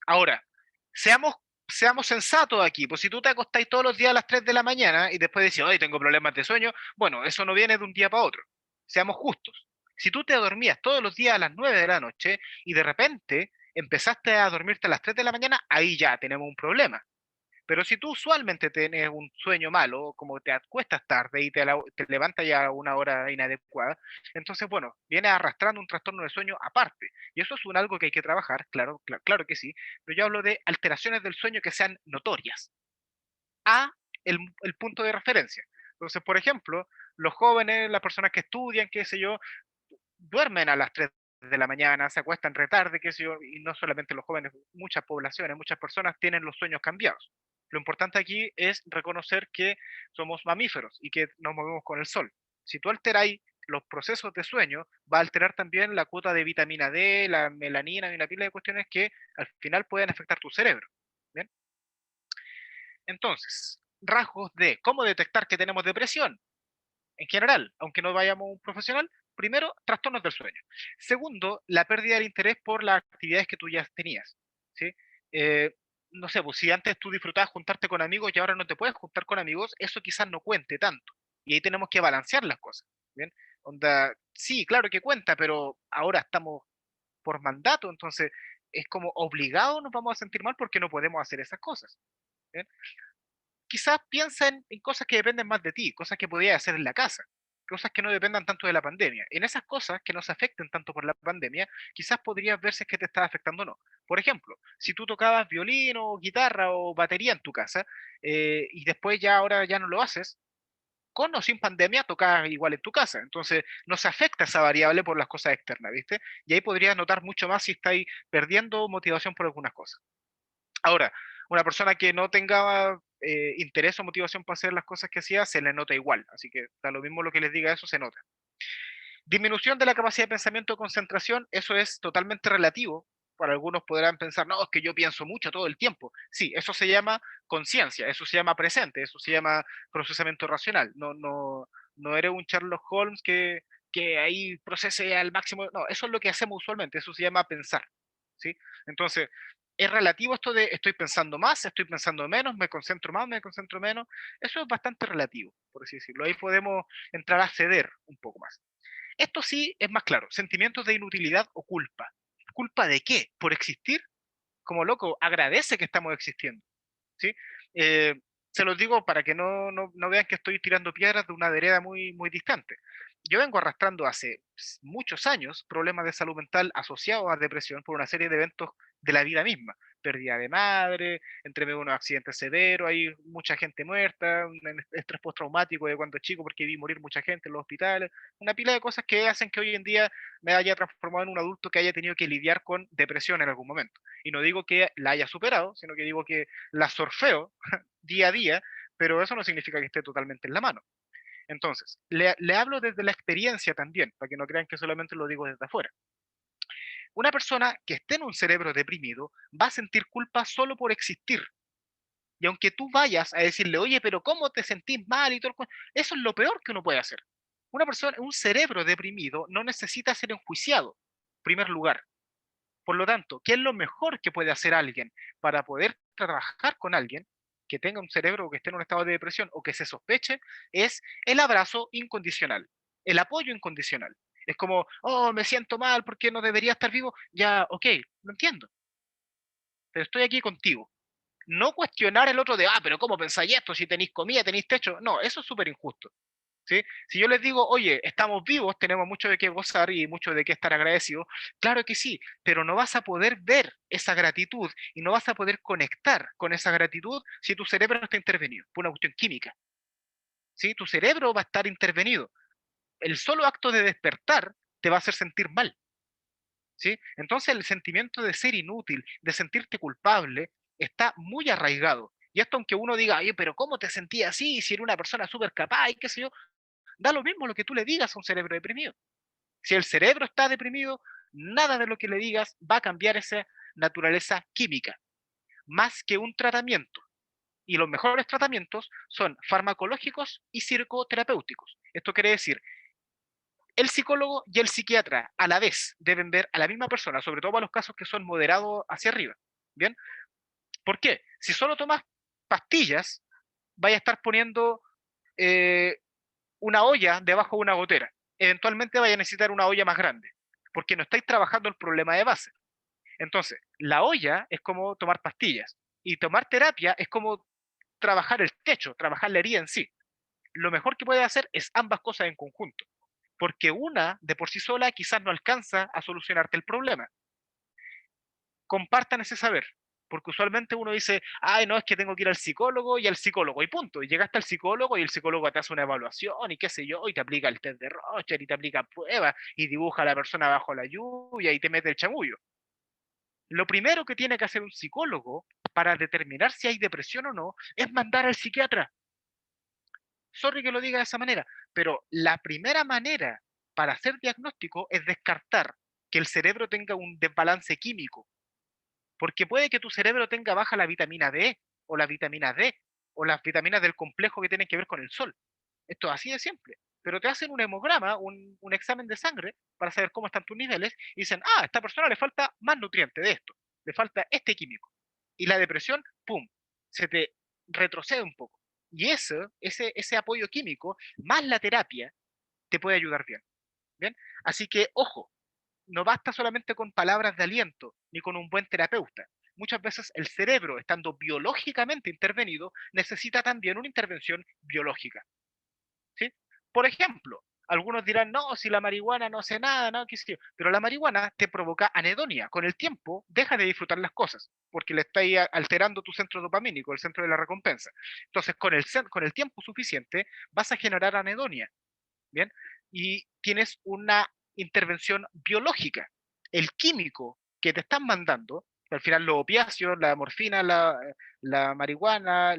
Ahora, seamos, seamos sensatos aquí, pues si tú te acostáis todos los días a las 3 de la mañana y después decís, hoy tengo problemas de sueño, bueno, eso no viene de un día para otro. Seamos justos. Si tú te dormías todos los días a las 9 de la noche y de repente empezaste a dormirte a las 3 de la mañana, ahí ya tenemos un problema. Pero si tú usualmente tienes un sueño malo, como te acuestas tarde y te levantas ya a una hora inadecuada, entonces, bueno, vienes arrastrando un trastorno de sueño aparte. Y eso es algo que hay que trabajar, claro que sí, pero yo hablo de alteraciones del sueño que sean notorias a el punto de referencia. Entonces, por ejemplo, los jóvenes, las personas que estudian, qué sé yo, duermen a las 3 de la mañana, se acuestan retarde, qué sé yo, y no solamente los jóvenes, muchas poblaciones, muchas personas tienen los sueños cambiados. Lo importante aquí es reconocer que somos mamíferos y que nos movemos con el sol. Si tú alteráis los procesos de sueño, va a alterar también la cuota de vitamina D, la melanina y una pila de cuestiones que al final pueden afectar tu cerebro. ¿Bien? Entonces, rasgos de cómo detectar que tenemos depresión en general, aunque no vayamos a un profesional. Primero, trastornos del sueño. Segundo, la pérdida del interés por las actividades que tú ya tenías. ¿Sí? Eh, no sé, pues si antes tú disfrutabas juntarte con amigos y ahora no te puedes juntar con amigos, eso quizás no cuente tanto. Y ahí tenemos que balancear las cosas. ¿Bien? Onda, sí, claro que cuenta, pero ahora estamos por mandato, entonces es como obligado nos vamos a sentir mal porque no podemos hacer esas cosas. ¿Bien? Quizás piensa en cosas que dependen más de ti, cosas que podías hacer en la casa. cosas que no dependan tanto de la pandemia. En esas cosas que no se afecten tanto por la pandemia, quizás podrías ver si es que te está afectando o no. Por ejemplo, si tú tocabas violín o guitarra o batería en tu casa y después ya ahora ya no lo haces, con o sin pandemia tocas igual en tu casa. Entonces no se afecta esa variable por las cosas externas, ¿viste? Y ahí podrías notar mucho más si estáis perdiendo motivación por algunas cosas. Ahora, una persona que no tenga interés o motivación para hacer las cosas que hacía, se le nota igual. Así que da lo mismo lo que les diga, eso se nota. Disminución de la capacidad de pensamiento o concentración, eso es totalmente relativo. Para algunos podrán pensar, no, es que yo pienso mucho todo el tiempo. Sí, eso se llama conciencia, eso se llama presente, eso se llama procesamiento racional. No eres un Sherlock Holmes que ahí procese al máximo. No, eso es lo que hacemos usualmente, eso se llama pensar. ¿Sí? Entonces, es relativo esto de estoy pensando más, estoy pensando menos, me concentro más, me concentro menos. Eso es bastante relativo, por así decirlo. Ahí podemos entrar a ceder un poco más. Esto sí es más claro, sentimientos de inutilidad o culpa. ¿Culpa de qué? ¿Por existir? Como loco, agradece que estamos existiendo. ¿Sí? Eh, Se los digo para que no vean que estoy tirando piedras de una vereda muy distante. Yo vengo arrastrando hace muchos años problemas de salud mental asociados a depresión por una serie de eventos de la vida misma. Pérdida de madre, entre medio de unos accidentes severos, hay mucha gente muerta, un estrés postraumático de cuando chico porque vi morir mucha gente en los hospitales, una pila de cosas que hacen que hoy en día me haya transformado en un adulto que haya tenido que lidiar con depresión en algún momento. Y no digo que la haya superado, sino que digo que la surfeo día a día, pero eso no significa que esté totalmente en la mano. Entonces, le hablo desde la experiencia también, para que no crean que solamente lo digo desde afuera. Una persona que esté en un cerebro deprimido va a sentir culpa solo por existir. Y aunque tú vayas a decirle, oye, pero ¿cómo te sentís mal y todo el eso es lo peor que uno puede hacer. Una persona, un cerebro deprimido no necesita ser enjuiciado, en primer lugar. Por lo tanto, ¿qué es lo mejor que puede hacer alguien para poder trabajar con alguien que tenga un cerebro que esté en un estado de depresión o que se sospeche? Es el abrazo incondicional, el apoyo incondicional. Es como, oh, me siento mal porque no debería estar vivo. Ya, ok, lo entiendo, pero estoy aquí contigo. No cuestionar el otro de, ah, pero ¿cómo pensáis esto? Si tenéis comida, tenéis techo. No, eso es súper injusto. ¿Sí? Si yo les digo, oye, estamos vivos, tenemos mucho de qué gozar y mucho de qué estar agradecidos, claro que sí, pero no vas a poder ver esa gratitud y no vas a poder conectar con esa gratitud si tu cerebro no está intervenido por una cuestión química. ¿Sí? Tu cerebro va a estar intervenido. El solo acto de despertar te va a hacer sentir mal. ¿Sí? Entonces el sentimiento de ser inútil, de sentirte culpable, está muy arraigado. Y esto aunque uno diga, oye, pero ¿cómo te sentías así si eres una persona súper capaz y qué sé yo? Da lo mismo lo que tú le digas a un cerebro deprimido. Si el cerebro está deprimido, nada de lo que le digas va a cambiar esa naturaleza química, más que un tratamiento. Y los mejores tratamientos son farmacológicos y psicoterapéuticos. Esto quiere decir, el psicólogo y el psiquiatra a la vez deben ver a la misma persona, sobre todo para los casos que son moderados hacia arriba. ¿Bien? ¿Por qué? Si solo tomas pastillas, vaya a estar poniendo eh, una olla debajo de una gotera. Eventualmente vaya a necesitar una olla más grande, porque no estáis trabajando el problema de base. Entonces, la olla es como tomar pastillas y tomar terapia es como trabajar el techo, trabajar la herida en sí. Lo mejor que puede hacer es ambas cosas en conjunto, porque una de por sí sola quizás no alcanza a solucionarte el problema. Compartan ese saber. Porque usualmente uno dice, ay, no, es que tengo que ir al psicólogo y al psicólogo, y punto. Y llegaste al psicólogo y el psicólogo te hace una evaluación y qué sé yo, y te aplica el test de Rocher y te aplica pruebas y dibuja a la persona bajo la lluvia y te mete el chamullo. Lo primero que tiene que hacer un psicólogo para determinar si hay depresión o no es mandar al psiquiatra. Sorry que lo diga de esa manera, pero la primera manera para hacer diagnóstico es descartar que el cerebro tenga un desbalance químico. Porque puede que tu cerebro tenga baja la vitamina D o la vitamina D o las vitaminas del complejo que tienen que ver con el sol. Esto es así de simple. Pero te hacen un hemograma, un examen de sangre para saber cómo están tus niveles y dicen, ah, a esta persona le falta más nutriente de esto, le falta este químico. Y la depresión, ¡pum!, se te retrocede un poco. Y ese apoyo químico, más la terapia, te puede ayudar bien. ¿Bien? Así que, ojo, no basta solamente con palabras de aliento ni con un buen terapeuta. Muchas veces el cerebro, estando biológicamente intervenido, necesita también una intervención biológica. ¿Sí? Por ejemplo, Algunos dirán, no, si la marihuana no hace nada, no, qué sé yo. Pero la marihuana te provoca anedonia. Con el tiempo, dejas de disfrutar las cosas, porque le estás alterando tu centro dopamínico, el centro de la recompensa. Entonces, con el tiempo suficiente, vas a generar anedonia, ¿bien? Y tienes una intervención biológica. El químico que te están mandando, que al final los opiáceos, la morfina, la marihuana,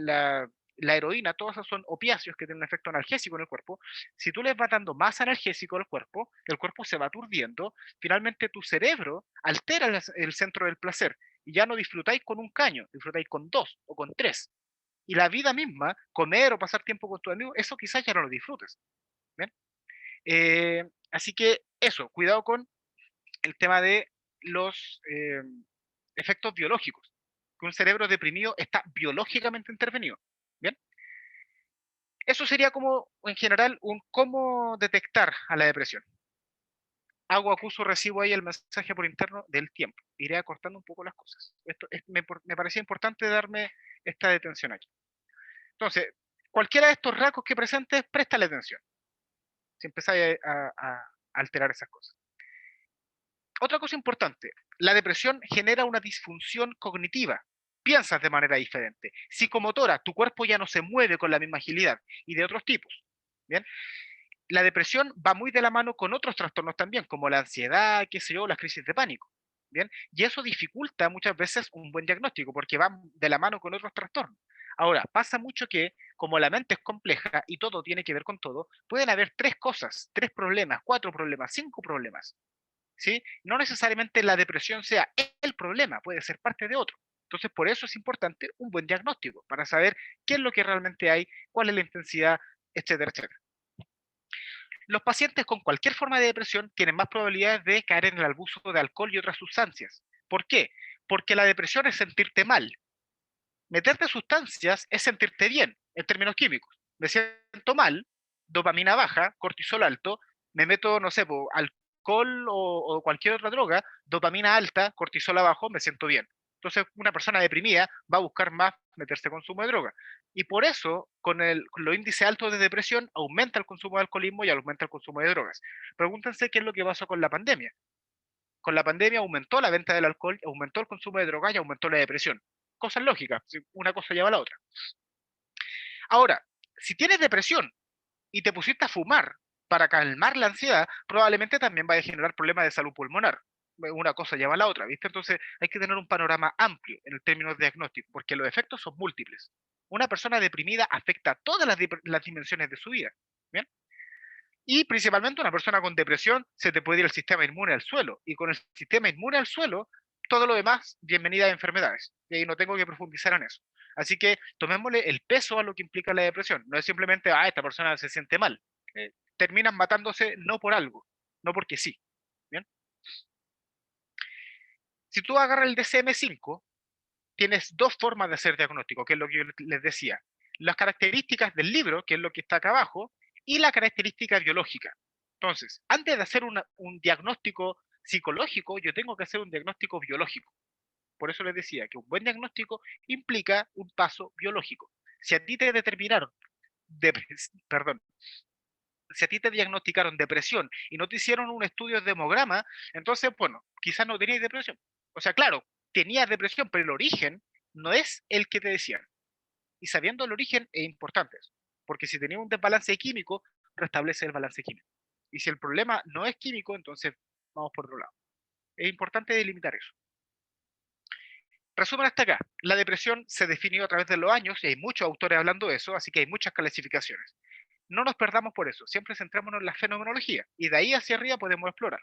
la heroína, todos esos son opiáceos que tienen un efecto analgésico en el cuerpo. Si tú les vas dando más analgésico al cuerpo, el cuerpo se va aturdiendo, finalmente tu cerebro altera el centro del placer y ya no disfrutáis con un caño, disfrutáis con dos o con tres. Y la vida misma, comer o pasar tiempo con tus amigos, eso quizás ya no lo disfrutes. ¿Bien? Así que eso, cuidado con el tema de los efectos biológicos, que un cerebro deprimido está biológicamente intervenido. Bien, eso sería como en general un cómo detectar a la depresión. Hago, acuso, recibo ahí el mensaje por interno del tiempo. Iré acortando un poco las cosas. Me parecía importante darme esta detención aquí. Entonces, cualquiera de estos rasgos que presentes, préstale atención. Si empezáis a alterar esas cosas. Otra cosa importante, la depresión genera una disfunción cognitiva. Piensas de manera diferente. Psicomotora, tu cuerpo ya no se mueve con la misma agilidad y de otros tipos. ¿Bien? La depresión va muy de la mano con otros trastornos también, como la ansiedad, qué sé yo, las crisis de pánico. ¿Bien? Y eso dificulta muchas veces un buen diagnóstico porque va de la mano con otros trastornos. Ahora, pasa mucho que como la mente es compleja y todo tiene que ver con todo, pueden haber tres cosas, tres problemas, cuatro problemas, cinco problemas. ¿Sí? No necesariamente la depresión sea el problema, puede ser parte de otro. Entonces, por eso es importante un buen diagnóstico, para saber qué es lo que realmente hay, cuál es la intensidad, etcétera, etcétera. Los pacientes con cualquier forma de depresión tienen más probabilidades de caer en el abuso de alcohol y otras sustancias. ¿Por qué? Porque la depresión es sentirte mal. Meterte sustancias es sentirte bien, en términos químicos. Me siento mal, dopamina baja, cortisol alto, me meto, no sé, alcohol o cualquier otra droga, dopamina alta, cortisol abajo, me siento bien. Entonces, una persona deprimida va a buscar más meterse consumo de droga. Y por eso, con los índices altos de depresión, aumenta el consumo de alcoholismo y aumenta el consumo de drogas. Pregúntense qué es lo que pasó con la pandemia. Con la pandemia aumentó la venta del alcohol, aumentó el consumo de drogas y aumentó la depresión. Cosas lógicas, una cosa lleva a la otra. Ahora, si tienes depresión y te pusiste a fumar para calmar la ansiedad, probablemente también va a generar problemas de salud pulmonar. Una cosa lleva a la otra, ¿viste? Entonces hay que tener un panorama amplio en el términos de diagnóstico, porque los efectos son múltiples. Una persona deprimida afecta todas las dimensiones de su vida, ¿bien? Y principalmente una persona con depresión se te puede ir el sistema inmune al suelo, y con el sistema inmune al suelo, todo lo demás, bienvenida a enfermedades. Y ahí no tengo que profundizar en eso. Así que tomémosle el peso a lo que implica la depresión. No es simplemente, esta persona se siente mal. Terminan matándose no por algo, no porque sí. ¿Bien? Si tú agarras el DSM-5, tienes dos formas de hacer diagnóstico, que es lo que yo les decía. Las características del libro, que es lo que está acá abajo, y la característica biológica. Entonces, antes de hacer un diagnóstico psicológico, yo tengo que hacer un diagnóstico biológico. Por eso les decía que un buen diagnóstico implica un paso biológico. Si a ti te determinaron, perdón, si a ti te diagnosticaron depresión y no te hicieron un estudio de hemograma, entonces, bueno, quizás no tenías depresión. O sea, claro, tenías depresión, pero el origen no es el que te decían. Y sabiendo el origen es importante eso, porque si tenías un desbalance químico, restablece el balance químico. Y si el problema no es químico, entonces vamos por otro lado. Es importante delimitar eso. Resumen hasta acá. La depresión se definió a través de los años y hay muchos autores hablando de eso, así que hay muchas clasificaciones. No nos perdamos por eso, siempre centrémonos en la fenomenología y de ahí hacia arriba podemos explorar.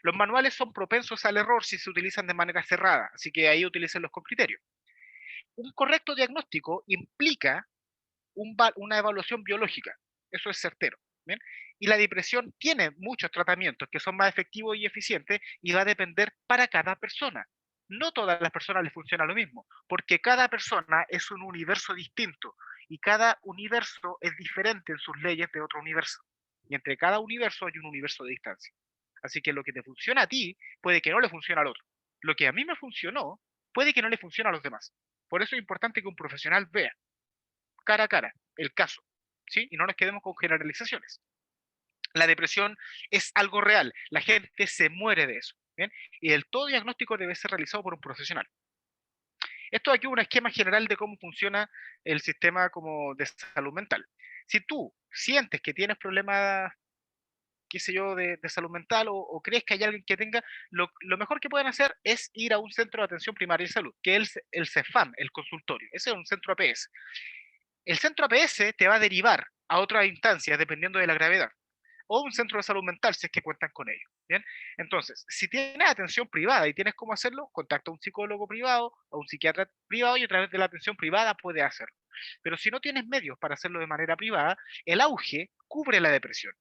Los manuales son propensos al error si se utilizan de manera cerrada, así que ahí utilicen-los con criterio. Un correcto diagnóstico implica una evaluación biológica, eso es certero. ¿Bien? Y la depresión tiene muchos tratamientos que son más efectivos y eficientes y va a depender para cada persona. No todas las personas les funciona lo mismo, porque cada persona es un universo distinto y cada universo es diferente en sus leyes de otro universo. Y entre cada universo hay un universo de distancia. Así que lo que te funciona a ti puede que no le funcione al otro. Lo que a mí me funcionó puede que no le funcione a los demás. Por eso es importante que un profesional vea cara a cara el caso, ¿sí? Y no nos quedemos con generalizaciones. La depresión es algo real, la gente se muere de eso, ¿bien? Y todo diagnóstico debe ser realizado por un profesional. Esto aquí es un esquema general de cómo funciona el sistema como de salud mental. Si tú sientes que tienes problemas, qué sé yo, de salud mental o crees que hay alguien que tenga, lo mejor que pueden hacer es ir a un centro de atención primaria de salud, que es el CEFAM, el consultorio. Ese es un centro APS. El centro APS te va a derivar a otras instancias dependiendo de la gravedad, o un centro de salud mental si es que cuentan con ello. ¿Bien? Entonces, si tienes atención privada y tienes cómo hacerlo, contacta a un psicólogo privado o un psiquiatra privado y a través de la atención privada puedes hacerlo. Pero si no tienes medios para hacerlo de manera privada, el auge cubre la depresión.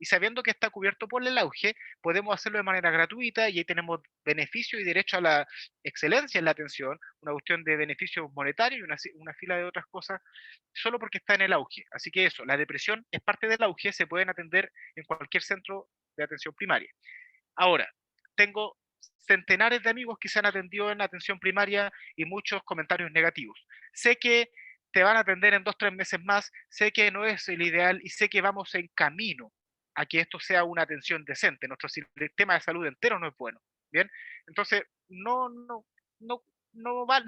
Y sabiendo que está cubierto por el auge, podemos hacerlo de manera gratuita y ahí tenemos beneficio y derecho a la excelencia en la atención, una cuestión de beneficios monetarios y una fila de otras cosas, solo porque está en el auge. Así que eso, la depresión es parte del auge, se pueden atender en cualquier centro de atención primaria. Ahora, tengo centenares de amigos que se han atendido en atención primaria y muchos comentarios negativos. Sé que te van a atender en 2 o 3 meses más, sé que no es el ideal y sé que vamos en camino a que esto sea una atención decente. Nuestro sistema de salud entero no es bueno. ¿Bien? Entonces, no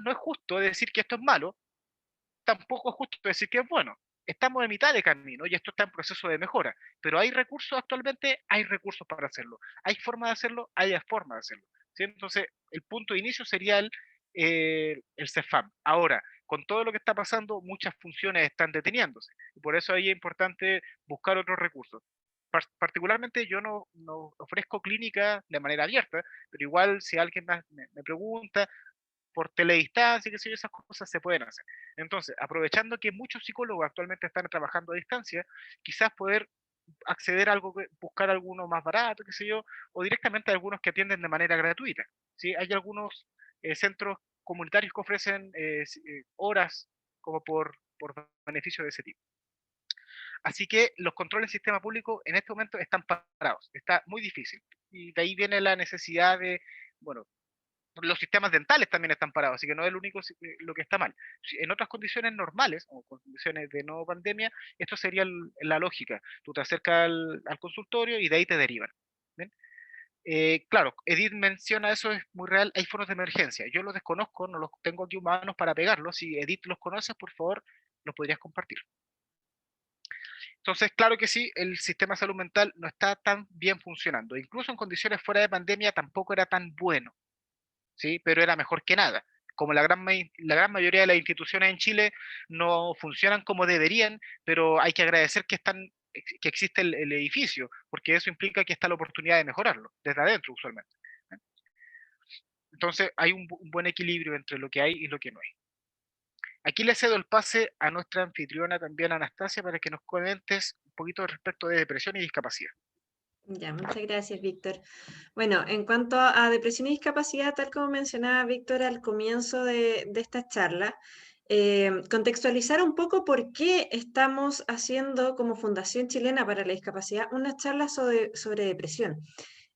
es justo decir que esto es malo, tampoco es justo decir que es bueno. Estamos en mitad de camino y esto está en proceso de mejora, pero hay recursos actualmente, hay recursos para hacerlo. Hay forma de hacerlo, hay forma de hacerlo. ¿Sí? Entonces, el punto de inicio sería el CEFAM. Ahora, con todo lo que está pasando, muchas funciones están deteniéndose. Y por eso ahí es importante buscar otros recursos. Particularmente yo no ofrezco clínica de manera abierta, pero igual si alguien me pregunta, por teledistancia, qué sé yo, esas cosas se pueden hacer. Entonces, aprovechando que muchos psicólogos actualmente están trabajando a distancia, quizás poder acceder a algo, buscar alguno más barato, qué sé yo, o directamente a algunos que atienden de manera gratuita. ¿Sí? Hay algunos centros comunitarios que ofrecen horas como por beneficio de ese tipo. Así que los controles del sistema público en este momento están parados, está muy difícil. Y de ahí viene la necesidad de, bueno, los sistemas dentales también están parados, así que no es lo único lo que está mal. En otras condiciones normales, o condiciones de no pandemia, esto sería la lógica. Tú te acercas al consultorio y de ahí te derivan. ¿Bien? Claro, Edith menciona eso, es muy real, hay foros de emergencia. Yo los desconozco, no los tengo aquí humanos para pegarlos. Si Edith los conoces, por favor, los podrías compartir. Entonces, claro que sí, el sistema de salud mental no está tan bien funcionando. Incluso en condiciones fuera de pandemia tampoco era tan bueno. ¿Sí? Pero era mejor que nada. Como la gran mayoría de las instituciones en Chile no funcionan como deberían, pero hay que agradecer que existe el edificio, porque eso implica que está la oportunidad de mejorarlo, desde adentro usualmente. Entonces hay un buen equilibrio entre lo que hay y lo que no hay. Aquí le cedo el pase a nuestra anfitriona también, Anastasia, para que nos comentes un poquito respecto de depresión y discapacidad. Ya, muchas gracias, Víctor. Bueno, en cuanto a depresión y discapacidad, tal como mencionaba Víctor al comienzo de esta charla, contextualizar un poco por qué estamos haciendo como Fundación Chilena para la Discapacidad una charla sobre depresión.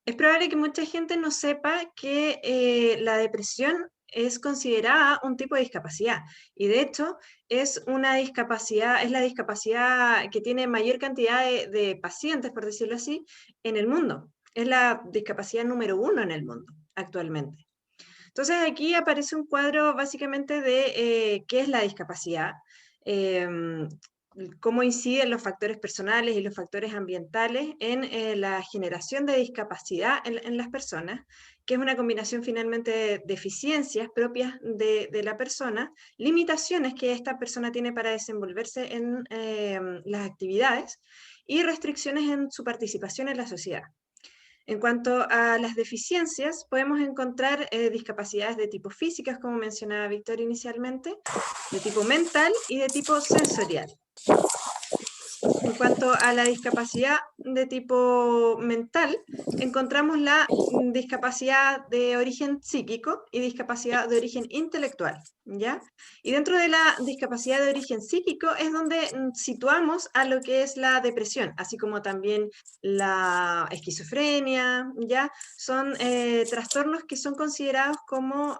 Es probable que mucha gente no sepa que la depresión es considerada un tipo de discapacidad y de hecho es una discapacidad, es la discapacidad que tiene mayor cantidad de pacientes, por decirlo así, en el mundo. Es la discapacidad número 1 en el mundo actualmente. Entonces aquí aparece un cuadro básicamente de qué es la discapacidad, cómo inciden los factores personales y los factores ambientales en la generación de discapacidad en las personas, que es una combinación finalmente de deficiencias propias de la persona, limitaciones que esta persona tiene para desenvolverse en las actividades y restricciones en su participación en la sociedad. En cuanto a las deficiencias, podemos encontrar discapacidades de tipo físicas, como mencionaba Víctor inicialmente, de tipo mental y de tipo sensorial. En cuanto a la discapacidad de tipo mental, encontramos la discapacidad de origen psíquico y discapacidad de origen intelectual. ¿ya? Y dentro de la discapacidad de origen psíquico es donde situamos a lo que es la depresión, así como también la esquizofrenia, ¿ya? Son trastornos que son considerados como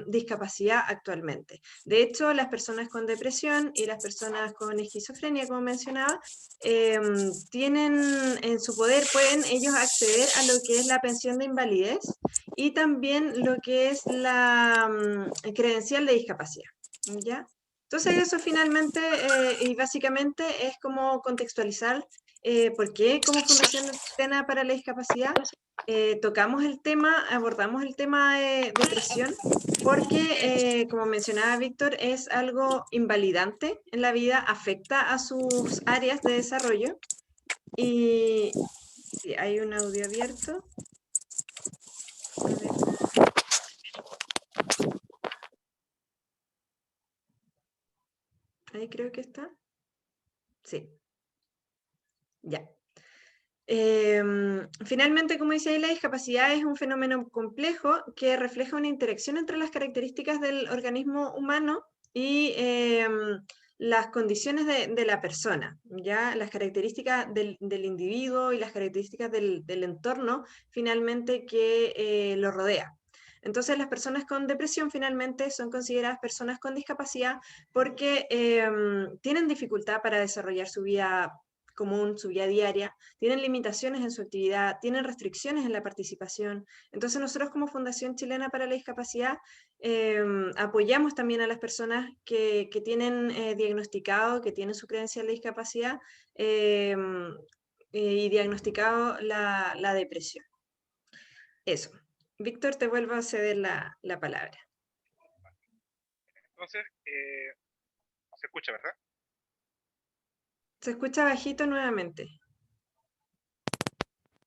discapacidad actualmente. De hecho, las personas con depresión y las personas con esquizofrenia, como mencionaba, tienen en su poder, pueden ellos acceder a lo que es la pensión de invalidez y también lo que es la credencial de discapacidad, ¿ya? Entonces eso finalmente y básicamente es como contextualizar por qué como Fundación Chilena para la Discapacidad tocamos el tema, abordamos el tema de depresión, porque como mencionaba Víctor, es algo invalidante en la vida, afecta a sus áreas de desarrollo y sí, hay un audio abierto. A ver. Ahí creo que está. Sí. Ya. Finalmente, como dice ahí, la discapacidad es un fenómeno complejo que refleja una interacción entre las características del organismo humano y las condiciones de la persona, ¿ya? Las características del individuo y las características del entorno finalmente que lo rodea. Entonces, las personas con depresión finalmente son consideradas personas con discapacidad porque tienen dificultad para desarrollar su vida común, su vida diaria, tienen limitaciones en su actividad, tienen restricciones en la participación. Entonces nosotros como Fundación Chilena para la Discapacidad apoyamos también a las personas que tienen diagnosticado, que tienen su credencial de discapacidad y diagnosticado la depresión. Eso. Víctor, te vuelvo a ceder la palabra. Entonces, se escucha, ¿verdad? Se escucha bajito nuevamente.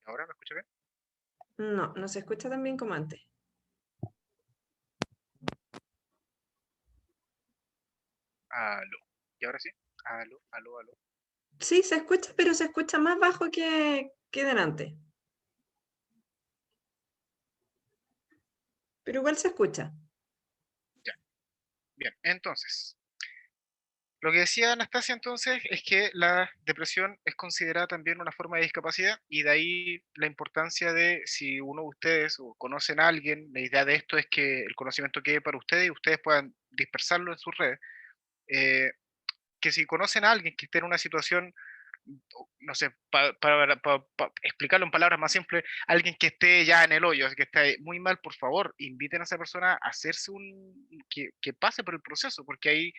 ¿Ahora me escucha bien? No, no se escucha tan bien como antes. Aló. ¿Y ahora sí? Aló, aló, aló. Sí, se escucha, pero se escucha más bajo que delante. Pero igual se escucha. Ya. Bien, entonces, lo que decía Anastasia entonces es que la depresión es considerada también una forma de discapacidad y de ahí la importancia de si uno de ustedes o conocen a alguien, la idea de esto es que el conocimiento quede para ustedes y ustedes puedan dispersarlo en sus redes, eh, que si conocen a alguien que esté en una situación, no sé, para explicarlo en palabras más simples, alguien que esté ya en el hoyo, que esté muy mal, por favor, inviten a esa persona a hacerse que pase por el proceso, porque ahí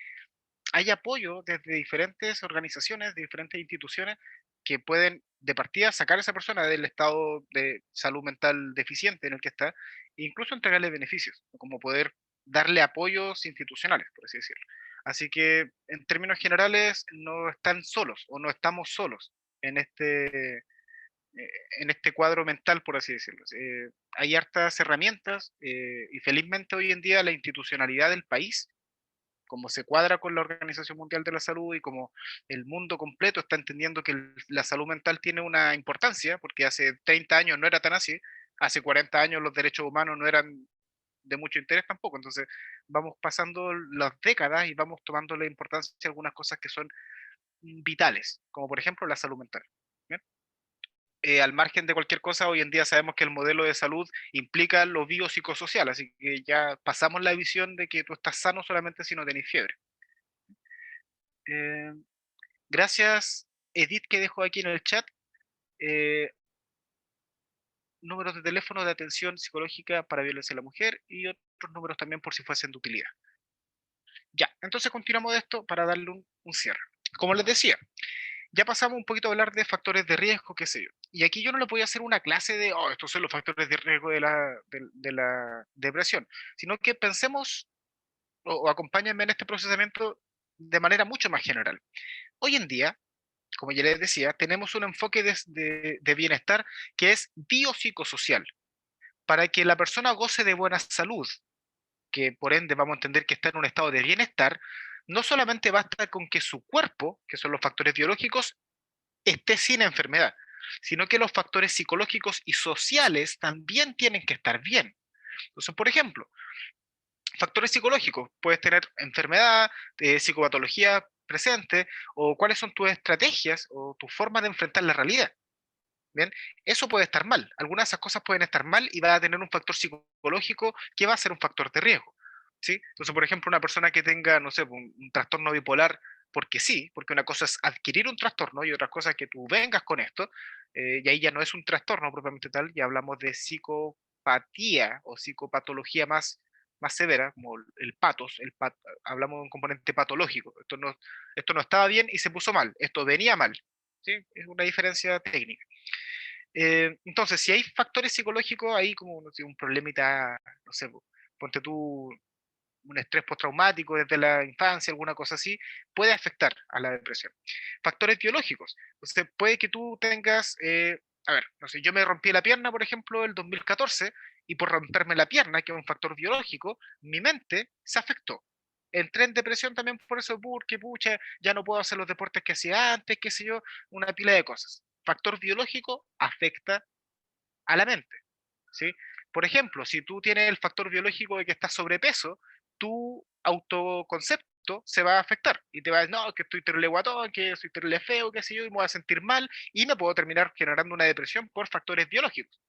hay apoyo desde diferentes organizaciones, de diferentes instituciones que pueden de partida sacar a esa persona del estado de salud mental deficiente en el que está e incluso entregarle beneficios, como poder darle apoyos institucionales, por así decirlo. Así que en términos generales no están solos o no estamos solos en este cuadro mental, por así decirlo. Hay hartas herramientas y felizmente hoy en día la institucionalidad del país como se cuadra con la Organización Mundial de la Salud y como el mundo completo está entendiendo que la salud mental tiene una importancia, porque hace 30 años no era tan así, hace 40 años los derechos humanos no eran de mucho interés tampoco, entonces vamos pasando las décadas y vamos tomando la importancia de algunas cosas que son vitales, como por ejemplo la salud mental. ¿Bien? Al margen de cualquier cosa, hoy en día sabemos que el modelo de salud implica lo biopsicosocial, así que ya pasamos la visión de que tú estás sano solamente si no tenés fiebre. Eh, Gracias, Edith, que dejó aquí en el chat. Números de teléfono de atención psicológica para violencia a la mujer y otros números también por si fuesen de utilidad. Ya, entonces continuamos de esto para darle un cierre. Como les decía, ya pasamos un poquito a hablar de factores de riesgo, qué sé yo. Y aquí yo no le voy a hacer una clase de, oh, estos son los factores de riesgo de la depresión, sino que pensemos o acompáñenme en este procesamiento de manera mucho más general. Hoy en día, como ya les decía, tenemos un enfoque de bienestar que es biopsicosocial. Para que la persona goce de buena salud, que por ende vamos a entender que está en un estado de bienestar, no solamente basta con que su cuerpo, que son los factores biológicos, esté sin enfermedad, sino que los factores psicológicos y sociales también tienen que estar bien. Entonces, por ejemplo, Factores psicológicos, puedes tener enfermedad, psicopatología presente, o cuáles son tus estrategias o tu forma de enfrentar la realidad. Bien, eso puede estar mal. Algunas de esas cosas pueden estar mal y va a tener un factor psicológico que va a ser un factor de riesgo. ¿Sí? Entonces, por ejemplo, una persona que tenga, no sé, un trastorno bipolar, porque sí, porque una cosa es adquirir un trastorno y otra cosa es que tú vengas con esto, y ahí ya no es un trastorno propiamente tal, ya hablamos de psicopatía o psicopatología más severa, como el patos, hablamos de un componente patológico. Esto no estaba bien y se puso mal, esto venía mal. ¿Sí? Es una diferencia técnica. Entonces, si hay factores psicológicos, ahí como no sé, un problemita, no sé, ponte tú un estrés postraumático desde la infancia, alguna cosa así, puede afectar a la depresión. Factores biológicos. Entonces, puede que tú tengas, a ver, no sé, yo me rompí la pierna, por ejemplo, el 2014, y por romperme la pierna, que es un factor biológico, mi mente se afectó. Entré en depresión también por eso, porque pucha, ya no puedo hacer los deportes que hacía antes, qué sé yo, una pila de cosas. Factor biológico afecta a la mente, ¿sí? Por ejemplo, si tú tienes el factor biológico de que estás sobrepeso, tu autoconcepto se va a afectar y te va a decir, no, que estoy terrible guatón, que soy terrible feo, qué sé yo, y me voy a sentir mal y me puedo terminar generando una depresión por factores biológicos.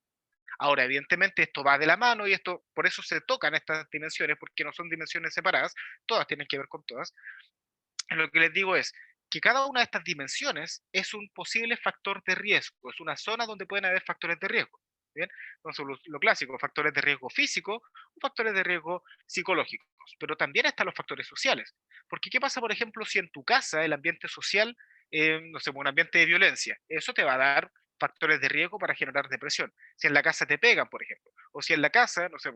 Ahora, evidentemente, esto va de la mano y esto, por eso se tocan estas dimensiones, porque no son dimensiones separadas, todas tienen que ver con todas. Lo que les digo es que cada una de estas dimensiones es un posible factor de riesgo, es una zona donde pueden haber factores de riesgo. ¿Bien? Entonces, lo clásico, factores de riesgo físico o factores de riesgo psicológicos, pero también están los factores sociales. Porque, ¿qué pasa, por ejemplo, si en tu casa el ambiente social, no sé, un ambiente de violencia? Eso te va a dar factores de riesgo para generar depresión. Si en la casa te pegan, por ejemplo, o si en la casa, no sé,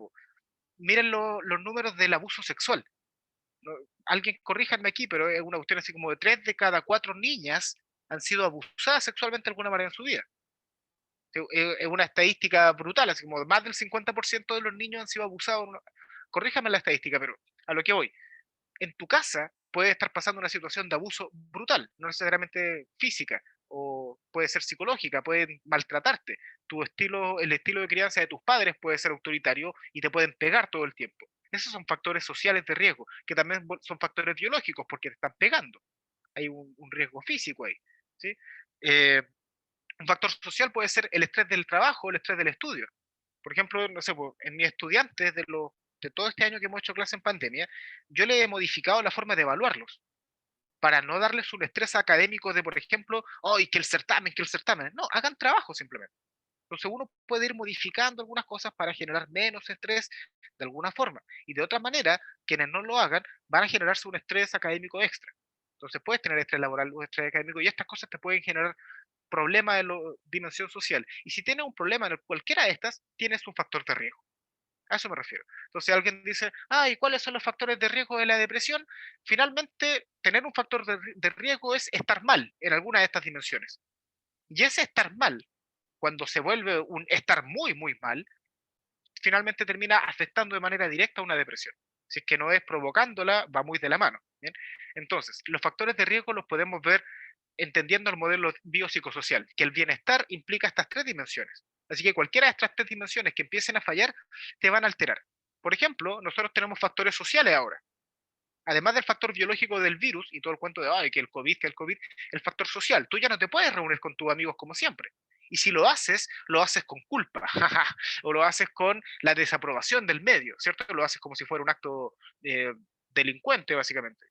miren los números del abuso sexual. No, alguien corríjanme aquí, pero es una cuestión así como de 3 de cada 4 niñas han sido abusadas sexualmente de alguna manera en su vida. Es una estadística brutal, así como más del 50% de los niños han sido abusados. Corríjame la estadística, pero a lo que voy, en tu casa puede estar pasando una situación de abuso brutal, no necesariamente física, o puede ser psicológica, pueden maltratarte. El estilo de crianza de tus padres puede ser autoritario y te pueden pegar todo el tiempo. Esos son factores sociales de riesgo, que también son factores biológicos porque te están pegando. Hay un riesgo físico ahí. ¿Sí? Eh, un factor social puede ser el estrés del trabajo, el estrés del estudio. Por ejemplo, no sé, en mis estudiantes de todo este año que hemos hecho clase en pandemia, yo le he modificado la forma de evaluarlos para no darles un estrés académico de, por ejemplo, hoy que el certamen, que el certamen. No, hagan trabajo simplemente. Entonces uno puede ir modificando algunas cosas para generar menos estrés de alguna forma. Y de otra manera, quienes no lo hagan van a generarse un estrés académico extra. Entonces puedes tener estrés laboral o estrés académico y estas cosas te pueden generar problemas de dimensión social. Y si tienes un problema en cualquiera de estas, tienes un factor de riesgo. A eso me refiero. Entonces alguien dice, ¿y cuáles son los factores de riesgo de la depresión? Finalmente, tener un factor de riesgo es estar mal en alguna de estas dimensiones. Y ese estar mal, cuando se vuelve un estar muy, muy mal, finalmente termina afectando de manera directa a una depresión. Si es que no es provocándola, va muy de la mano. ¿Bien? Entonces, los factores de riesgo los podemos ver entendiendo el modelo biopsicosocial, que el bienestar implica estas tres dimensiones. Así que cualquiera de estas tres dimensiones que empiecen a fallar, te van a alterar. Por ejemplo, nosotros tenemos factores sociales ahora. Además del factor biológico del virus y todo el cuento de que el COVID, el factor social. Tú ya no te puedes reunir con tus amigos como siempre. Y si lo haces con culpa, o lo haces con la desaprobación del medio, ¿cierto? Lo haces como si fuera un acto delincuente, básicamente.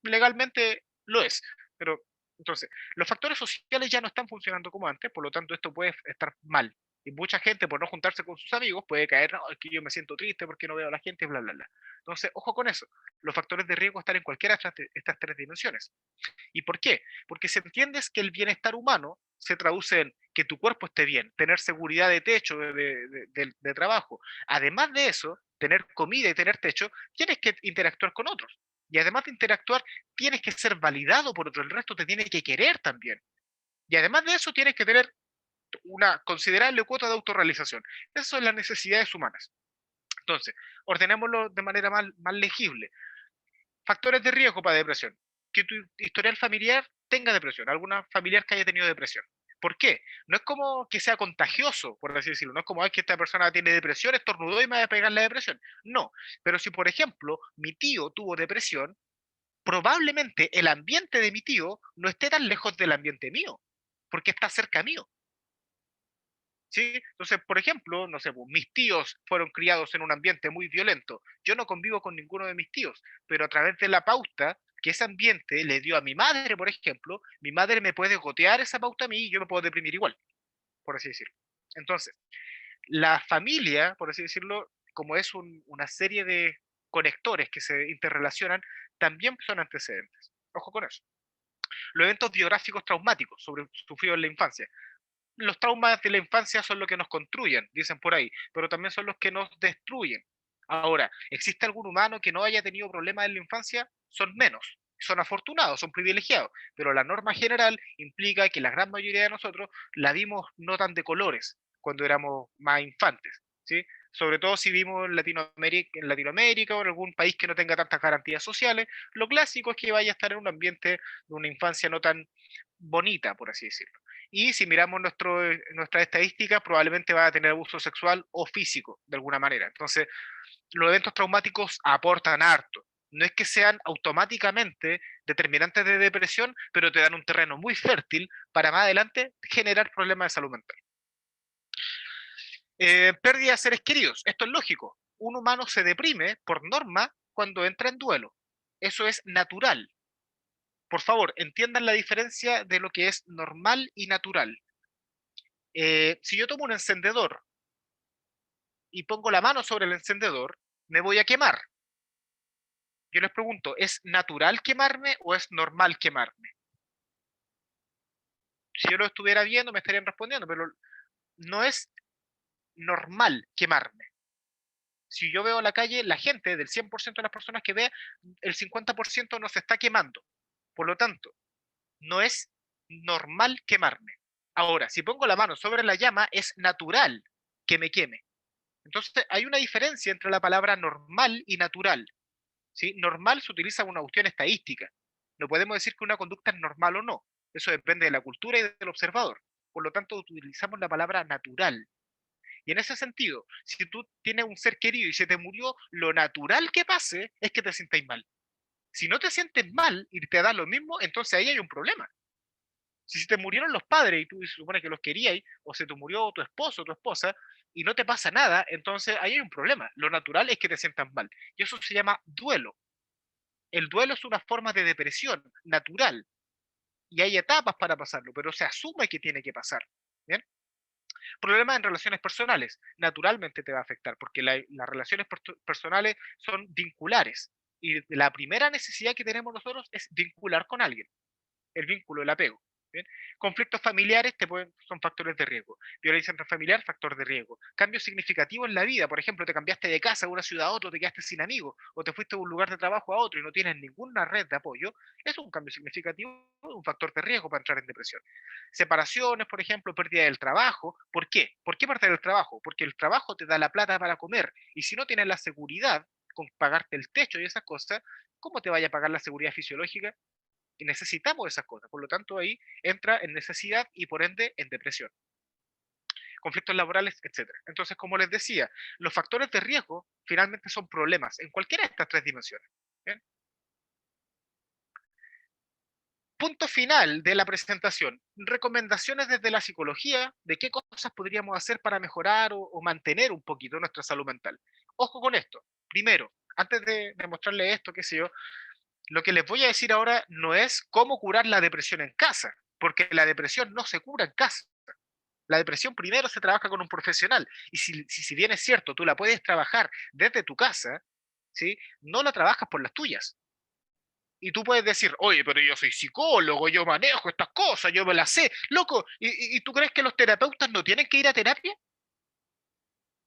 Legalmente lo es, pero entonces, los factores sociales ya no están funcionando como antes, por lo tanto esto puede estar mal. Y mucha gente, por no juntarse con sus amigos, puede caer, no, es que yo me siento triste porque no veo a la gente, bla, bla, bla. Entonces, ojo con eso. Los factores de riesgo están en cualquiera de estas tres dimensiones. ¿Y por qué? Porque si entiendes que el bienestar humano se traduce en que tu cuerpo esté bien, tener seguridad de techo, de trabajo. Además de eso, tener comida y tener techo, tienes que interactuar con otros. Y además de interactuar, tienes que ser validado por otro, el resto te tiene que querer también. Y además de eso, tienes que tener una considerable cuota de autorrealización. Esas son las necesidades humanas. Entonces, ordenémoslo de manera más legible. Factores de riesgo para depresión. Que tu historial familiar tenga depresión, alguna familiar que haya tenido depresión. ¿Por qué? No es como que sea contagioso, por así decirlo. No es como "Ay, que esta persona tiene depresión, estornudó y me va a pegar la depresión". No, pero si por ejemplo mi tío tuvo depresión, probablemente el ambiente de mi tío no esté tan lejos del ambiente mío, porque está cerca mío. ¿Sí? Entonces, por ejemplo, no sé, pues, mis tíos fueron criados en un ambiente muy violento. Yo no convivo con ninguno de mis tíos, pero a través de la pauta que ese ambiente le dio a mi madre, por ejemplo, mi madre me puede gotear esa pauta a mí y yo me puedo deprimir igual, por así decirlo. Entonces, la familia, por así decirlo, como es una serie de conectores que se interrelacionan, también son antecedentes. Ojo con eso. Los eventos biográficos traumáticos sufridos en la infancia. Los traumas de la infancia son los que nos construyen, dicen por ahí, pero también son los que nos destruyen. Ahora, ¿existe algún humano que no haya tenido problemas en la infancia? Son menos, son afortunados, son privilegiados, pero la norma general implica que la gran mayoría de nosotros la vimos no tan de colores cuando éramos más infantes, ¿sí? Sobre todo si vivimos en Latinoamérica o en algún país que no tenga tantas garantías sociales, lo clásico es que vaya a estar en un ambiente de una infancia no tan bonita, por así decirlo. Y si miramos nuestras estadísticas, probablemente va a tener abuso sexual o físico, de alguna manera. Entonces, los eventos traumáticos aportan harto. No es que sean automáticamente determinantes de depresión, pero te dan un terreno muy fértil para más adelante generar problemas de salud mental. Pérdida de seres queridos. Esto es lógico. Un humano se deprime por norma cuando entra en duelo. Eso es natural. Por favor, entiendan la diferencia de lo que es normal y natural. Si yo tomo un encendedor y pongo la mano sobre el encendedor, me voy a quemar. Yo les pregunto, ¿es natural quemarme o es normal quemarme? Si yo lo estuviera viendo, me estarían respondiendo, pero no es normal quemarme. Si yo veo en la calle, la gente, del 100% de las personas que ve, el 50% no se está quemando. Por lo tanto, no es normal quemarme. Ahora, si pongo la mano sobre la llama, es natural que me queme. Entonces, hay una diferencia entre la palabra normal y natural. ¿Sí? Normal se utiliza una cuestión estadística. No podemos decir que una conducta es normal o no. Eso depende de la cultura y del observador. Por lo tanto, utilizamos la palabra natural. Y en ese sentido, si tú tienes un ser querido y se te murió, lo natural que pase es que te sientas mal. Si no te sientes mal y te da lo mismo, entonces ahí hay un problema. Si se te murieron los padres y tú se supone que los querías, o se te murió tu esposo o tu esposa, y no te pasa nada, entonces ahí hay un problema. Lo natural es que te sientas mal. Y eso se llama duelo. El duelo es una forma de depresión natural. Y hay etapas para pasarlo, pero se asume que tiene que pasar. ¿Bien? Problemas en relaciones personales. Naturalmente te va a afectar, porque las relaciones personales son vinculares. Y la primera necesidad que tenemos nosotros es vincular con alguien. El vínculo, el apego. ¿Bien? Conflictos familiares son factores de riesgo. Violencia intrafamiliar, factor de riesgo. Cambios significativos en la vida, por ejemplo, te cambiaste de casa de una ciudad a otra, te quedaste sin amigos, o te fuiste de un lugar de trabajo a otro y no tienes ninguna red de apoyo, es un cambio significativo, un factor de riesgo para entrar en depresión. Separaciones, por ejemplo, pérdida del trabajo. ¿Por qué? ¿Por qué perder el trabajo? Porque el trabajo te da la plata para comer, y si no tienes la seguridad con pagarte el techo y esas cosas, ¿cómo te vaya a pagar la seguridad fisiológica? Y necesitamos esas cosas. Por lo tanto, ahí entra en necesidad y por ende en depresión. Conflictos laborales, etc. Entonces, como les decía, los factores de riesgo finalmente son problemas en cualquiera de estas tres dimensiones. ¿Bien? Punto final de la presentación. Recomendaciones desde la psicología de qué cosas podríamos hacer para mejorar o mantener un poquito nuestra salud mental. Ojo con esto. Primero, antes de mostrarles esto, qué sé yo, lo que les voy a decir ahora no es cómo curar la depresión en casa, porque la depresión no se cura en casa. La depresión primero se trabaja con un profesional. Y si bien es cierto, tú la puedes trabajar desde tu casa, ¿sí? No la trabajas por las tuyas. Y tú puedes decir, oye, pero yo soy psicólogo, yo manejo estas cosas, yo me las sé. Loco, ¿y tú crees que los terapeutas no tienen que ir a terapia?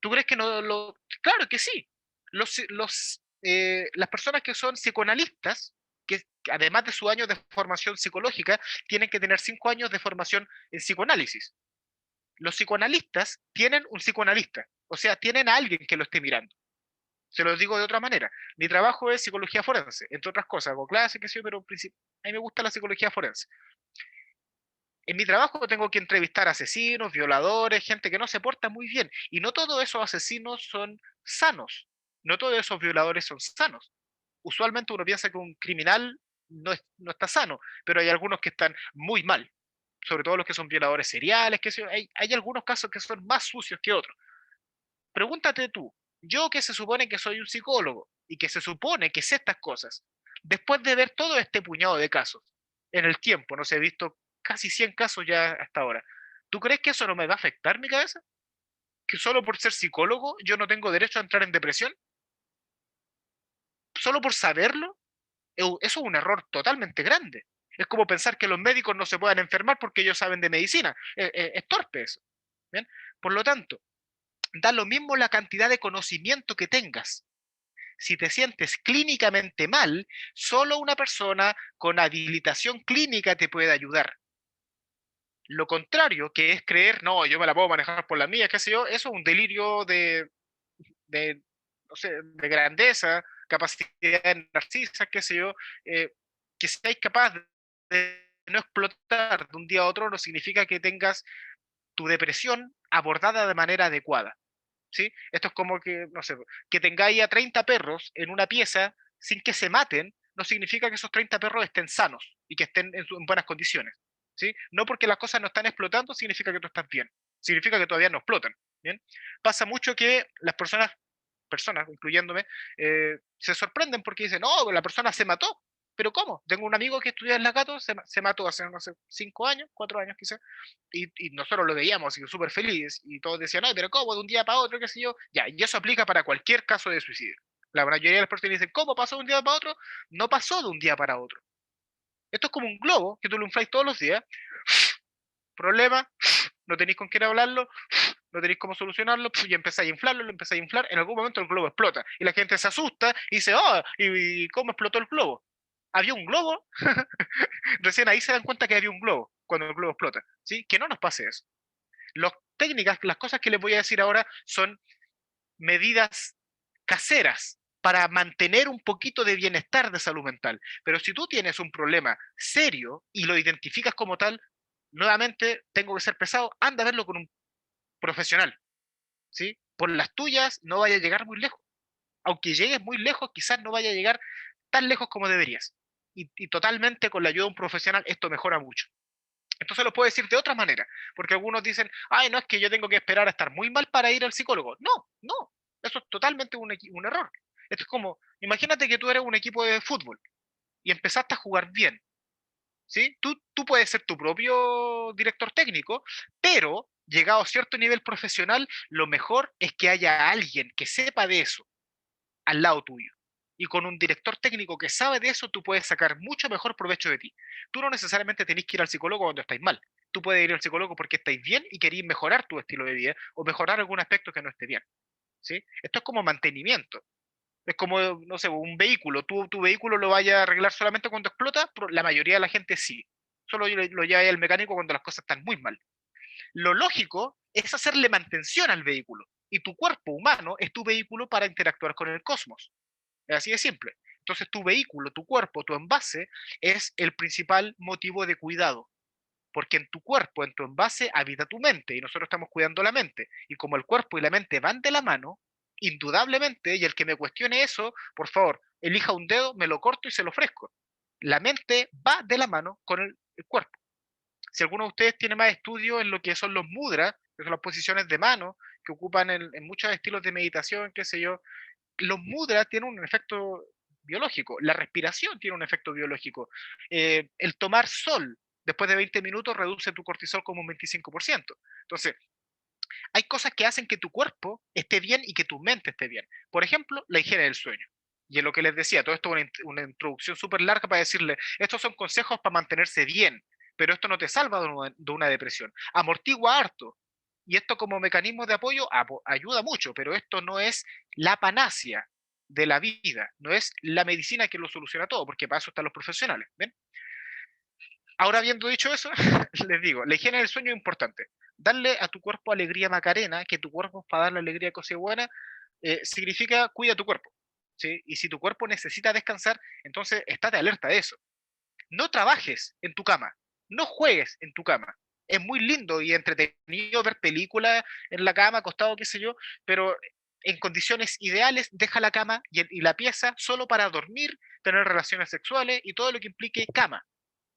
¿Tú crees que no lo...? Claro que sí. Las personas que son psicoanalistas, que además de sus años de formación psicológica, tienen que tener 5 años de formación en psicoanálisis. Los psicoanalistas tienen un psicoanalista, o sea, tienen a alguien que lo esté mirando. Se lo digo de otra manera. Mi trabajo es psicología forense, entre otras cosas. Hago clases, qué sé yo, pero a mí me gusta la psicología forense. En mi trabajo tengo que entrevistar asesinos, violadores, gente que no se porta muy bien. Y no todos esos asesinos son sanos. No todos esos violadores son sanos. Usualmente uno piensa que un criminal no está sano, pero hay algunos que están muy mal. Sobre todo los que son violadores seriales, hay algunos casos que son más sucios que otros. Pregúntate tú, yo que se supone que soy un psicólogo y que se supone que sé estas cosas, después de ver todo este puñado de casos en el tiempo, no sé, he visto casi 100 casos ya hasta ahora, ¿tú crees que eso no me va a afectar mi cabeza? ¿Que solo por ser psicólogo yo no tengo derecho a entrar en depresión? ¿Solo por saberlo? Eso es un error totalmente grande. Es como pensar que los médicos no se puedan enfermar porque ellos saben de medicina. Es torpe eso. ¿Bien? Por lo tanto, da lo mismo la cantidad de conocimiento que tengas. Si te sientes clínicamente mal, solo una persona con habilitación clínica te puede ayudar. Lo contrario, que es creer, no, yo me la puedo manejar por la mía, qué sé yo, eso es un delirio de, no sé, de grandeza, capacidad narcisas, qué sé yo, que seáis capaz de no explotar de un día a otro no significa que tengas tu depresión abordada de manera adecuada. ¿Sí? Esto es como que, no sé, que tengáis a 30 perros en una pieza sin que se maten, no significa que esos 30 perros estén sanos y que estén en buenas condiciones. ¿Sí? No porque las cosas no están explotando significa que tú estás bien. Significa que todavía no explotan. ¿Bien? Pasa mucho que las personas incluyéndome, se sorprenden porque dicen, no, la persona se mató. ¿Pero cómo? Tengo un amigo que estudia en la Cato, se mató hace, no sé, 5 años, 4 años quizás, y nosotros lo veíamos y súper feliz, y todos decían, no, pero ¿cómo? De un día para otro, qué sé yo. Ya, y eso aplica para cualquier caso de suicidio. La mayoría de las personas dicen, ¿cómo pasó de un día para otro? No pasó de un día para otro. Esto es como un globo que tú lo infláis todos los días. Problema, no tenéis con quién hablarlo, no tenéis cómo solucionarlo, y empezáis a inflarlo, lo empezáis a inflar, en algún momento el globo explota, y la gente se asusta y dice, oh, ¿y cómo explotó el globo? ¿Había un globo? Recién ahí se dan cuenta que había un globo, cuando el globo explota, ¿sí? Que no nos pase eso. Las técnicas, las cosas que les voy a decir ahora son medidas caseras para mantener un poquito de bienestar de salud mental. Pero si tú tienes un problema serio y lo identificas como tal, nuevamente tengo que ser pesado, anda a verlo con un profesional, ¿sí? Por las tuyas no vaya a llegar muy lejos. Aunque llegues muy lejos, quizás no vaya a llegar tan lejos como deberías. Y totalmente con la ayuda de un profesional esto mejora mucho. Entonces lo puedo decir de otra manera, porque algunos dicen, ay, no, es que yo tengo que esperar a estar muy mal para ir al psicólogo. No, no, eso es totalmente un error. Esto es como, imagínate que tú eres un equipo de fútbol y empezaste a jugar bien, ¿sí? Tú puedes ser tu propio director técnico, pero llegado a cierto nivel profesional, lo mejor es que haya alguien que sepa de eso al lado tuyo. Y con un director técnico que sabe de eso, tú puedes sacar mucho mejor provecho de ti. Tú no necesariamente tenés que ir al psicólogo cuando estáis mal. Tú puedes ir al psicólogo porque estáis bien y queréis mejorar tu estilo de vida o mejorar algún aspecto que no esté bien. ¿Sí? Esto es como mantenimiento. Es como, no sé, un vehículo. Tu vehículo lo vaya a arreglar solamente cuando explota, la mayoría de la gente sí. Solo lo lleva al mecánico cuando las cosas están muy mal. Lo lógico es hacerle mantención al vehículo. Y tu cuerpo humano es tu vehículo para interactuar con el cosmos. Es así de simple. Entonces tu vehículo, tu cuerpo, tu envase es el principal motivo de cuidado. Porque en tu cuerpo, en tu envase, habita tu mente y nosotros estamos cuidando la mente. Y como el cuerpo y la mente van de la mano, indudablemente, y el que me cuestione eso, por favor, elija un dedo, me lo corto y se lo ofrezco. La mente va de la mano con el cuerpo. Si alguno de ustedes tiene más estudio en lo que son los mudras, que son las posiciones de mano que ocupan en muchos estilos de meditación, qué sé yo, los mudras tienen un efecto biológico, la respiración tiene un efecto biológico, el tomar sol después de 20 minutos reduce tu cortisol como un 25%. Entonces, hay cosas que hacen que tu cuerpo esté bien y que tu mente esté bien. Por ejemplo, la higiene del sueño. Y es lo que les decía, todo esto es una introducción súper larga para decirle, estos son consejos para mantenerse bien, pero esto no te salva de una depresión. Amortigua harto. Y esto como mecanismo de apoyo ayuda mucho, pero esto no es la panacea de la vida, no es la medicina que lo soluciona todo, porque para eso están los profesionales. ¿Ven? Ahora, habiendo dicho eso, les digo, la higiene del sueño es importante. Darle a tu cuerpo alegría macarena, que tu cuerpo para darle alegría a cosas buenas, significa cuida tu cuerpo. ¿Sí? Y si tu cuerpo necesita descansar, entonces estate alerta de eso. No trabajes en tu cama. no juegues en tu cama. Es muy lindo y entretenido ver películas en la cama, acostado, qué sé yo, pero en condiciones ideales deja la cama y la pieza solo para dormir, tener relaciones sexuales y todo lo que implique cama,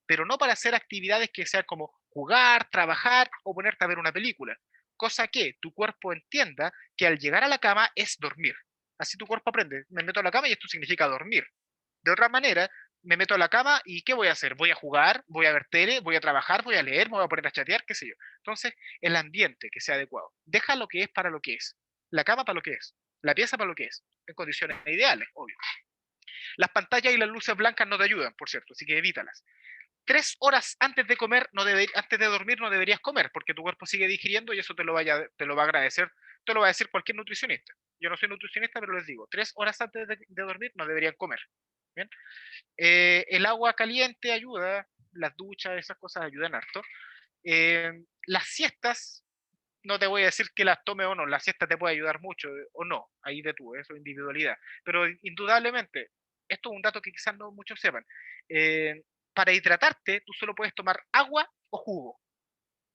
pero no para hacer actividades que sean como jugar, trabajar o ponerte a ver una película. Cosa que tu cuerpo entienda que al llegar a la cama es dormir. Así tu cuerpo aprende, me meto a la cama y esto significa dormir. De otra manera, me meto a la cama y ¿qué voy a hacer? Voy a jugar, voy a ver tele, voy a trabajar, voy a leer, me voy a poner a chatear, qué sé yo. Entonces, el ambiente que sea adecuado. Deja lo que es para lo que es. La cama para lo que es. La pieza para lo que es. En condiciones ideales, obvio. Las pantallas y las luces blancas no te ayudan, por cierto, así que evítalas. 3 horas antes de comer, antes de dormir, no deberías comer, porque tu cuerpo sigue digiriendo y eso te lo va a agradecer, te lo va a decir cualquier nutricionista. Yo no soy nutricionista, pero les digo, 3 horas antes de dormir no deberían comer. ¿Bien? El agua caliente ayuda, las duchas, esas cosas ayudan harto. Las siestas, no te voy a decir que las tome o no, la siesta te puede ayudar mucho o no, ahí de tú, eso es individualidad. Pero indudablemente, esto es un dato que quizás no muchos sepan. eh, para hidratarte, tú solo puedes tomar agua o jugo,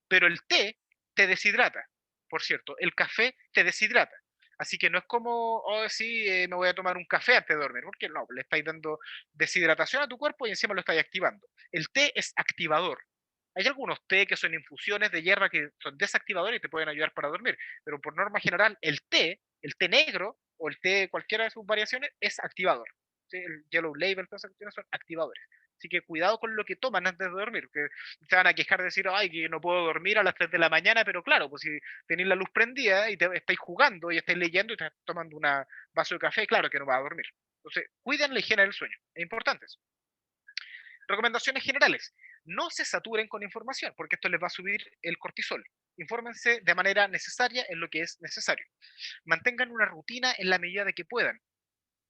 pero el té te deshidrata, por cierto, el café te deshidrata. Así que no es como, oh, sí, me voy a tomar un café antes de dormir, porque no, le estáis dando deshidratación a tu cuerpo y encima lo estáis activando. El té es activador. Hay algunos té que son infusiones de hierba que son desactivadores y te pueden ayudar para dormir, pero por norma general, el té negro o el té, cualquiera de sus variaciones, es activador. ¿Sí? El Yellow Label, todas esas cuestiones son activadores. Así que cuidado con lo que toman antes de dormir, que se van a quejar de decir, ay, que no puedo dormir a las 3 de la mañana, pero claro, pues si tenéis la luz prendida y estáis jugando y estáis leyendo y estás tomando un vaso de café, claro que no va a dormir. Entonces, cuiden la higiene del sueño, es importante eso. Recomendaciones generales, no se saturen con información, porque esto les va a subir el cortisol. Infórmense de manera necesaria en lo que es necesario. Mantengan una rutina en la medida de que puedan.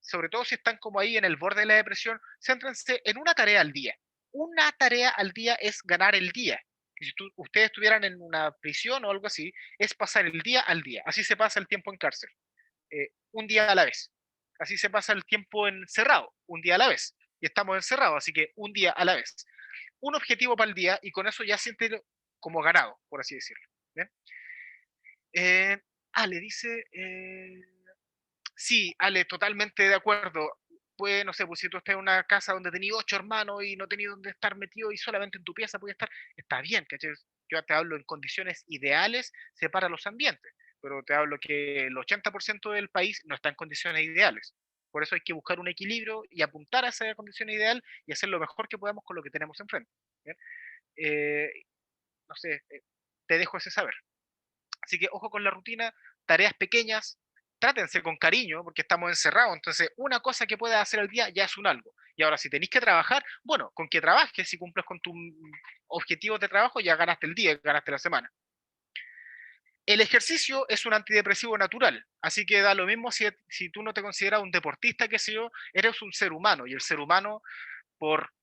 Sobre todo si están como ahí en el borde de la depresión, céntrense en una tarea al día. Una tarea al día es ganar el día. Y si ustedes estuvieran en una prisión o algo así, es pasar el día al día. Así se pasa el tiempo en cárcel. Un día a la vez. Así se pasa el tiempo encerrado, un día a la vez. Y estamos encerrados, así que un día a la vez. Un objetivo para el día y con eso ya siente como ganado, por así decirlo. ¿Bien? Ale dice, sí, Ale, totalmente de acuerdo. Pues, no sé, pues si tú estás en una casa donde tenías 8 hermanos y no tenías donde estar metido y solamente en tu pieza puedes estar, está bien, ¿cachai? Yo te hablo en condiciones ideales, separa los ambientes, pero te hablo que el 80% del país no está en condiciones ideales. Por eso hay que buscar un equilibrio y apuntar a esa condición ideal y hacer lo mejor que podamos con lo que tenemos enfrente. ¿Bien? Eh, no sé, te dejo ese saber. Así que ojo con la rutina, tareas pequeñas, trátense con cariño porque estamos encerrados, entonces una cosa que puedas hacer al día ya es un algo. Y ahora si tenéis que trabajar, bueno, con que trabajes, si cumples con tus objetivos de trabajo, ya ganaste el día, ganaste la semana. El ejercicio es un antidepresivo natural, así que da lo mismo si tú no te consideras un deportista, qué sé yo, eres un ser humano y el ser humano por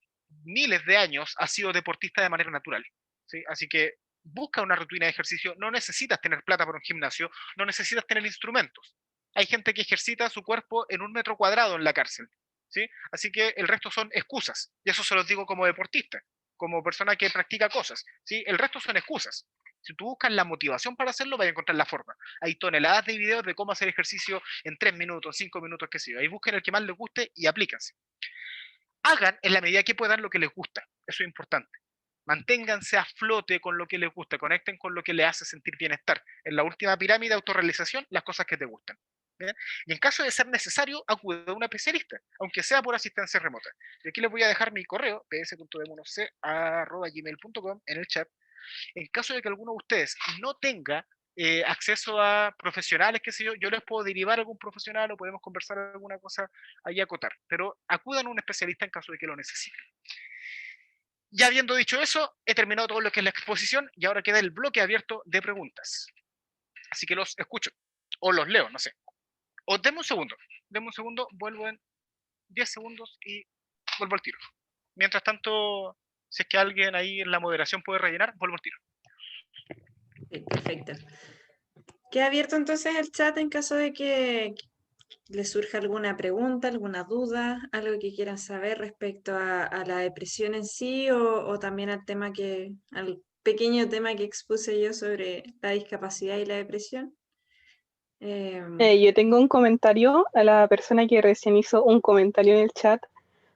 miles de años ha sido deportista de manera natural. ¿Sí? Así que busca una rutina de ejercicio, no necesitas tener plata para un gimnasio, no necesitas tener instrumentos. Hay gente que ejercita su cuerpo en 1 metro cuadrado en la cárcel. ¿Sí? Así que el resto son excusas. Y eso se los digo como deportista, como persona que practica cosas. ¿Sí? El resto son excusas. Si tú buscas la motivación para hacerlo, vas a encontrar la forma. Hay toneladas de videos de cómo hacer ejercicio en 3 minutos, 5 minutos, qué sé yo. Ahí busquen el que más les guste y aplíquense. Hagan en la medida que puedan lo que les gusta. Eso es importante. Manténganse a flote con lo que les gusta, conecten con lo que les hace sentir bienestar. En la última pirámide de autorrealización, las cosas que te gustan. ¿Bien? Y en caso de ser necesario, acude a una especialista, aunque sea por asistencia remota. Y aquí les voy a dejar mi correo, ps.demonoc@gmail.com en el chat. En caso de que alguno de ustedes no tenga acceso a profesionales, qué sé yo, yo les puedo derivar a algún profesional o podemos conversar alguna cosa ahí a acotar. Pero acudan a un especialista en caso de que lo necesiten. Ya habiendo dicho eso, he terminado todo lo que es la exposición y ahora queda el bloque abierto de preguntas. Así que los escucho o los leo, no sé. O denme un segundo, vuelvo en 10 segundos y vuelvo al tiro. Mientras tanto, si es que alguien ahí en la moderación puede rellenar, vuelvo al tiro. Perfecto. Queda abierto entonces el chat en caso de que les surge alguna pregunta, alguna duda, algo que quieran saber respecto a la depresión en sí o también al pequeño tema que expuse yo sobre la discapacidad y la depresión. Yo tengo un comentario a la persona que recién hizo un comentario en el chat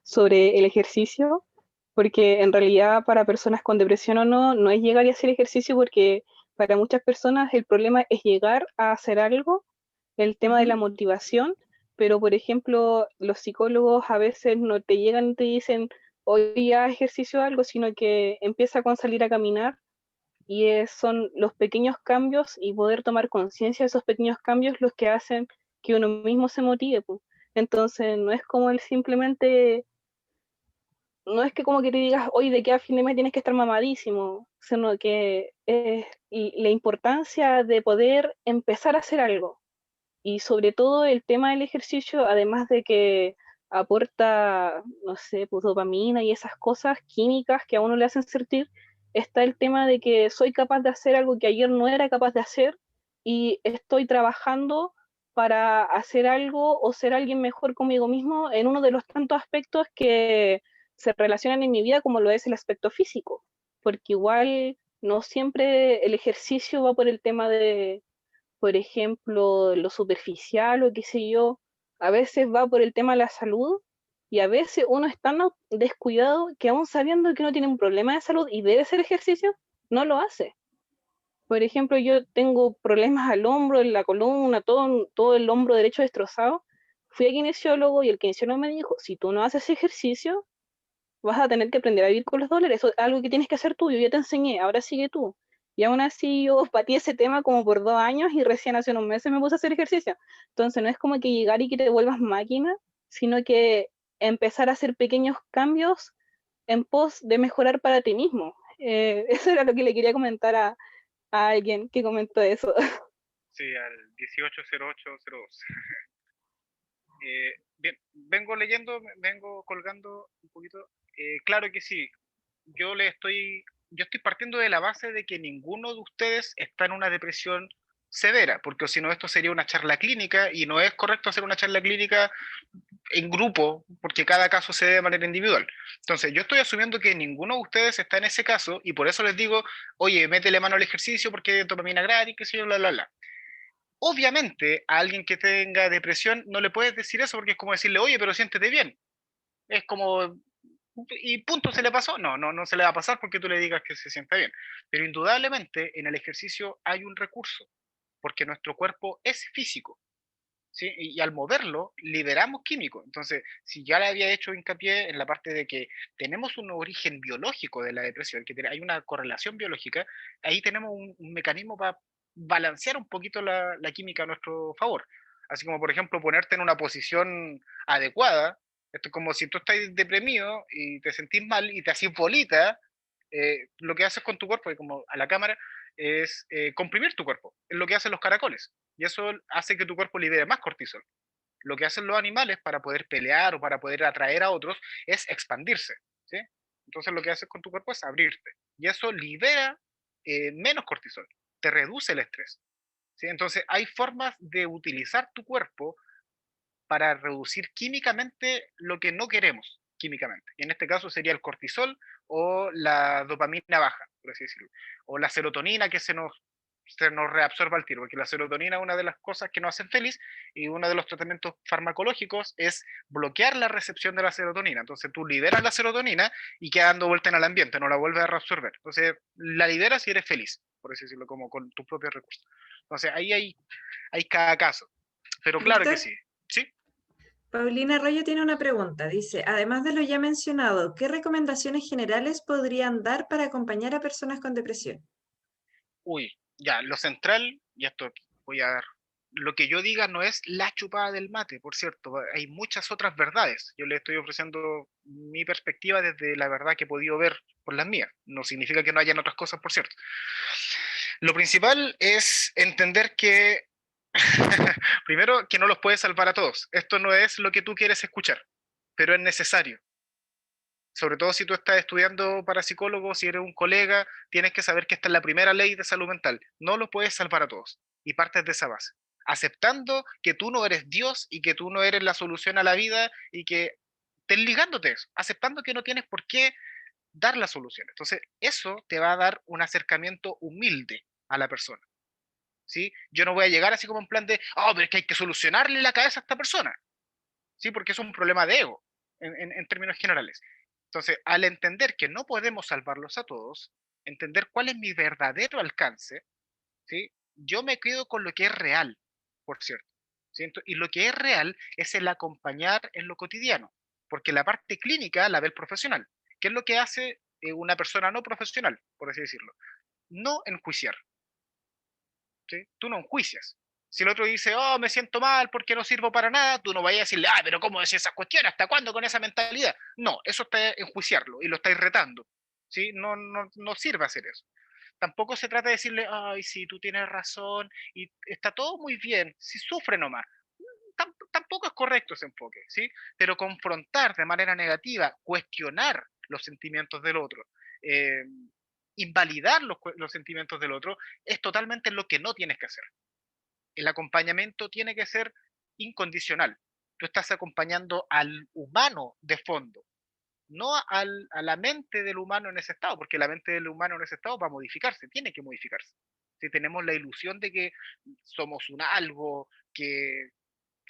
sobre el ejercicio, porque en realidad para personas con depresión o no, no es llegar y hacer ejercicio, porque para muchas personas el problema es llegar a hacer algo, el tema de la Ujú. motivación, pero por ejemplo, los psicólogos a veces no te llegan y te dicen, hoy haz ejercicio o algo, sino que empieza con salir a caminar y son los pequeños cambios y poder tomar conciencia de esos pequeños cambios los que hacen que uno mismo se motive, po. Entonces, no es como el simplemente, no es que como que te digas, hoy de qué a fin de mes tienes que estar mamadísimo, sino que es la importancia de poder empezar a hacer algo. Y sobre todo el tema del ejercicio, además de que aporta, no sé, pues dopamina y esas cosas químicas que a uno le hacen sentir, está el tema de que soy capaz de hacer algo que ayer no era capaz de hacer y estoy trabajando para hacer algo o ser alguien mejor conmigo mismo en uno de los tantos aspectos que se relacionan en mi vida como lo es el aspecto físico, porque igual no siempre el ejercicio va por el tema de, por ejemplo, lo superficial o qué sé yo, a veces va por el tema de la salud y a veces uno es tan descuidado que aún sabiendo que uno tiene un problema de salud y debe hacer ejercicio, no lo hace. Por ejemplo, yo tengo problemas al hombro, en la columna, todo el hombro derecho destrozado. Fui a kinesiólogo y el kinesiólogo me dijo, si tú no haces ejercicio, vas a tener que aprender a vivir con los dólares, eso es algo que tienes que hacer tú, yo ya te enseñé, ahora sigue tú. Y aún así yo patí ese tema como por 2 años y recién hace unos meses me puse a hacer ejercicio. Entonces no es como que llegar y que te vuelvas máquina, sino que empezar a hacer pequeños cambios en pos de mejorar para ti mismo. Eso era lo que le quería comentar a alguien que comentó eso. Sí, al 180802. Bien, vengo leyendo, vengo colgando un poquito. Claro que sí, yo estoy partiendo de la base de que ninguno de ustedes está en una depresión severa, porque si no esto sería una charla clínica y no es correcto hacer una charla clínica en grupo, porque cada caso se ve de manera individual. Entonces, yo estoy asumiendo que ninguno de ustedes está en ese caso y por eso les digo, oye, métele mano al ejercicio porque dopamina gratis, qué sé yo, bla, bla, bla. Obviamente, a alguien que tenga depresión no le puedes decir eso porque es como decirle, oye, pero siéntete bien. Es como, y punto, ¿se le pasó? No, no, no se le va a pasar porque tú le digas que se sienta bien. Pero indudablemente en el ejercicio hay un recurso, porque nuestro cuerpo es físico, ¿sí? Y al moverlo, liberamos químicos. Entonces, si ya le había hecho hincapié en la parte de que tenemos un origen biológico de la depresión, que hay una correlación biológica, ahí tenemos un mecanismo para balancear un poquito la química a nuestro favor. Así como, por ejemplo, ponerte en una posición adecuada. Esto es como si tú estás deprimido y te sentís mal y te haces bolita, lo que haces con tu cuerpo, y como a la cámara, es comprimir tu cuerpo. Es lo que hacen los caracoles. Y eso hace que tu cuerpo libere más cortisol. Lo que hacen los animales para poder pelear o para poder atraer a otros es expandirse, ¿sí? Entonces lo que haces con tu cuerpo es abrirte. Y eso libera menos cortisol, te reduce el estrés, ¿sí? Entonces hay formas de utilizar tu cuerpo para reducir químicamente lo que no queremos químicamente. Y en este caso sería el cortisol o la dopamina baja, por así decirlo. O la serotonina que se nos reabsorba al tiro, porque la serotonina es una de las cosas que nos hacen feliz y uno de los tratamientos farmacológicos es bloquear la recepción de la serotonina. Entonces tú liberas la serotonina y queda dando vuelta en el ambiente, no la vuelves a reabsorber. Entonces la liberas y eres feliz, por así decirlo, como con tus propios recursos. Entonces ahí hay cada caso. Pero claro que Víctor, sí. Sí. Paulina Arroyo tiene una pregunta. Dice, además de lo ya mencionado, ¿qué recomendaciones generales podrían dar para acompañar a personas con depresión? Uy, ya, lo central, y esto voy a dar, lo que yo diga no es la chupada del mate, por cierto, hay muchas otras verdades. Yo le estoy ofreciendo mi perspectiva desde la verdad que he podido ver por las mías. No significa que no hayan otras cosas, por cierto. Lo principal es entender que, primero, que no los puedes salvar a todos. Esto no es lo que tú quieres escuchar, pero es necesario. Sobre todo si tú estás estudiando para psicólogo, si eres un colega, tienes que saber que esta es la primera ley de salud mental. No lo puedes salvar a todos. Y partes de esa base. aceptando que tú no eres Dios y que tú no eres la solución a la vida y que desligándote eso, aceptando que no tienes por qué dar la solución. Entonces, eso te va a dar un acercamiento humilde a la persona. ¿Sí? Yo no voy a llegar así como en plan de, oh, pero es que hay que solucionarle la cabeza a esta persona, ¿sí? Porque es un problema de ego, en términos generales. Entonces, al entender que no podemos salvarlos a todos, entender cuál es mi verdadero alcance, ¿sí? Yo me quedo con lo que es real, por cierto. ¿Sí? Y lo que es real es el acompañar en lo cotidiano, porque la parte clínica la ve el profesional. ¿Qué es lo que hace una persona no profesional, por así decirlo? No enjuiciar. ¿Sí? Tú no enjuicias. Si el otro dice, oh, me siento mal porque no sirvo para nada, tú no vayas a decirle, ah, pero ¿cómo decís esas cuestiones? ¿Hasta cuándo con esa mentalidad? No, eso está enjuiciarlo y lo estáis retando. ¿Sí? No sirve hacer eso. Tampoco se trata de decirle, ay, sí, tú tienes razón y está todo muy bien, si sufre nomás. Tampoco es correcto ese enfoque, ¿sí? Pero confrontar de manera negativa, cuestionar los sentimientos del otro, eh, invalidar los sentimientos del otro, es totalmente lo que no tienes que hacer. El acompañamiento tiene que ser incondicional. Tú estás acompañando al humano de fondo, no a la mente del humano en ese estado, porque la mente del humano en ese estado va a modificarse, tiene que modificarse. Si tenemos la ilusión de que somos un algo que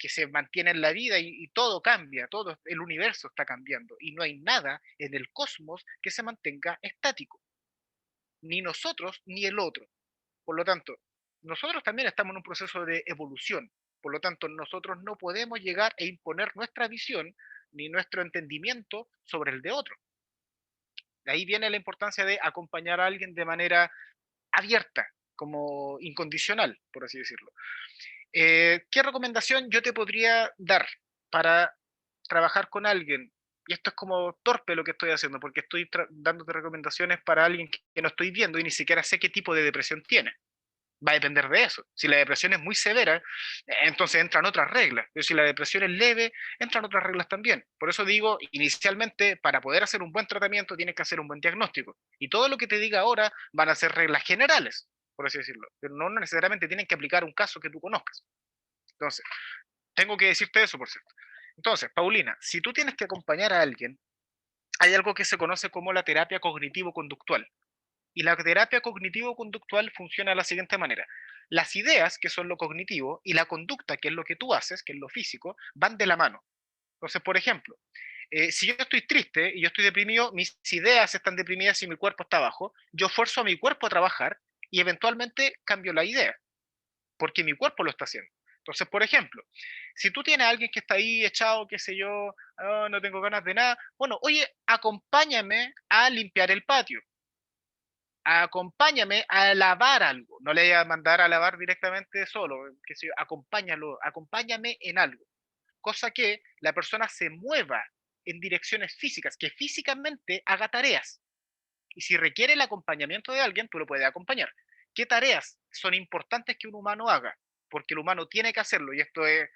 se mantiene en la vida y todo cambia, todo el universo está cambiando y no hay nada en el cosmos que se mantenga estático, ni nosotros ni el otro. Por lo tanto, nosotros también estamos en un proceso de evolución. Por lo tanto, nosotros no podemos llegar e imponer nuestra visión ni nuestro entendimiento sobre el de otro. De ahí viene la importancia de acompañar a alguien de manera abierta, como incondicional, por así decirlo. ¿Qué recomendación yo te podría dar para trabajar con alguien? Y esto es como torpe lo que estoy haciendo, porque estoy dándote recomendaciones para alguien que no estoy viendo y ni siquiera sé qué tipo de depresión tiene. Va a depender de eso. Si la depresión es muy severa, entonces entran otras reglas. Pero si la depresión es leve, entran otras reglas también. Por eso digo, inicialmente, para poder hacer un buen tratamiento, tienes que hacer un buen diagnóstico. Y todo lo que te diga ahora van a ser reglas generales, por así decirlo. Pero no necesariamente tienen que aplicar un caso que tú conozcas. Entonces, tengo que decirte eso, por cierto. Entonces, Paulina, si tú tienes que acompañar a alguien, hay algo que se conoce como la terapia cognitivo-conductual. Y la terapia cognitivo-conductual funciona de la siguiente manera. Las ideas, que son lo cognitivo, y la conducta, que es lo que tú haces, que es lo físico, van de la mano. Entonces, por ejemplo, si yo estoy triste y yo estoy deprimido, mis ideas están deprimidas y mi cuerpo está abajo, yo fuerzo a mi cuerpo a trabajar y eventualmente cambio la idea, porque mi cuerpo lo está haciendo. Entonces, por ejemplo, si tú tienes a alguien que está ahí echado, qué sé yo, oh, no tengo ganas de nada, bueno, oye, acompáñame a limpiar el patio, acompáñame a lavar algo, no le voy a mandar a lavar directamente solo, que sé yo, acompáñalo, acompáñame en algo, cosa que la persona se mueva en direcciones físicas, que físicamente haga tareas. Y si requiere el acompañamiento de alguien, tú lo puedes acompañar. ¿Qué tareas son importantes que un humano haga? Porque el humano tiene que hacerlo, y esto es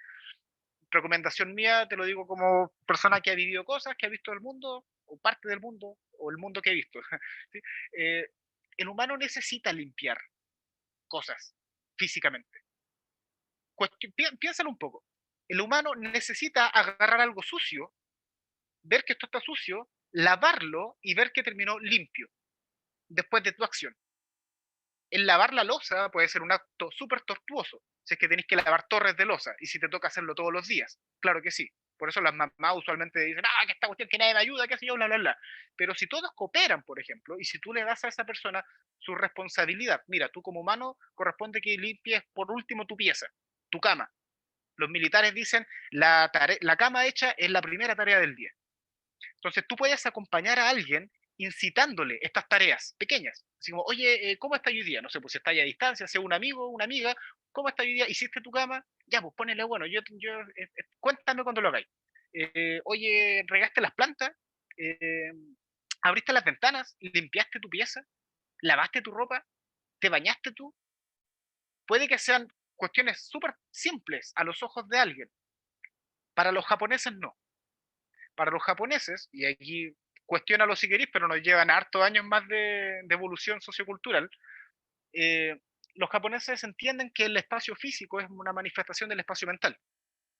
recomendación mía, te lo digo como persona que ha vivido cosas, que ha visto el mundo, o parte del mundo, o el mundo que he visto. ¿Sí? Eh, el humano necesita limpiar cosas físicamente. Piénsalo un poco. El humano necesita agarrar algo sucio, ver que esto está sucio, lavarlo y ver que terminó limpio después de tu acción. El lavar la losa puede ser un acto súper tortuoso, si es que tenéis que lavar torres de losa y si te toca hacerlo todos los días. Claro que sí. Por eso las mamás usualmente dicen, ah, que esta cuestión que nadie me ayuda, que sé yo, bla, bla, bla. Pero si todos cooperan, por ejemplo, y si tú le das a esa persona su responsabilidad, mira, tú como humano corresponde que limpies por último tu pieza, tu cama. Los militares dicen, la cama hecha es la primera tarea del día. Entonces tú puedes acompañar a alguien incitándole estas tareas pequeñas. Así como, oye, ¿cómo está hoy día? No sé, pues si está a distancia, sea un amigo, una amiga, ¿cómo está hoy día? ¿Hiciste tu cama? Ya, pues ponele, bueno, cuéntame cuando lo hagáis. Oye, ¿regaste las plantas? Eh, ¿Abriste las ventanas? ¿Limpiaste tu pieza? ¿Lavaste tu ropa? ¿Te bañaste tú? Puede que sean cuestiones súper simples a los ojos de alguien. Para los japoneses no. Para los japoneses, y aquí cuestiónalo si queréis, pero nos llevan hartos años más de evolución sociocultural, eh, los japoneses entienden que el espacio físico es una manifestación del espacio mental.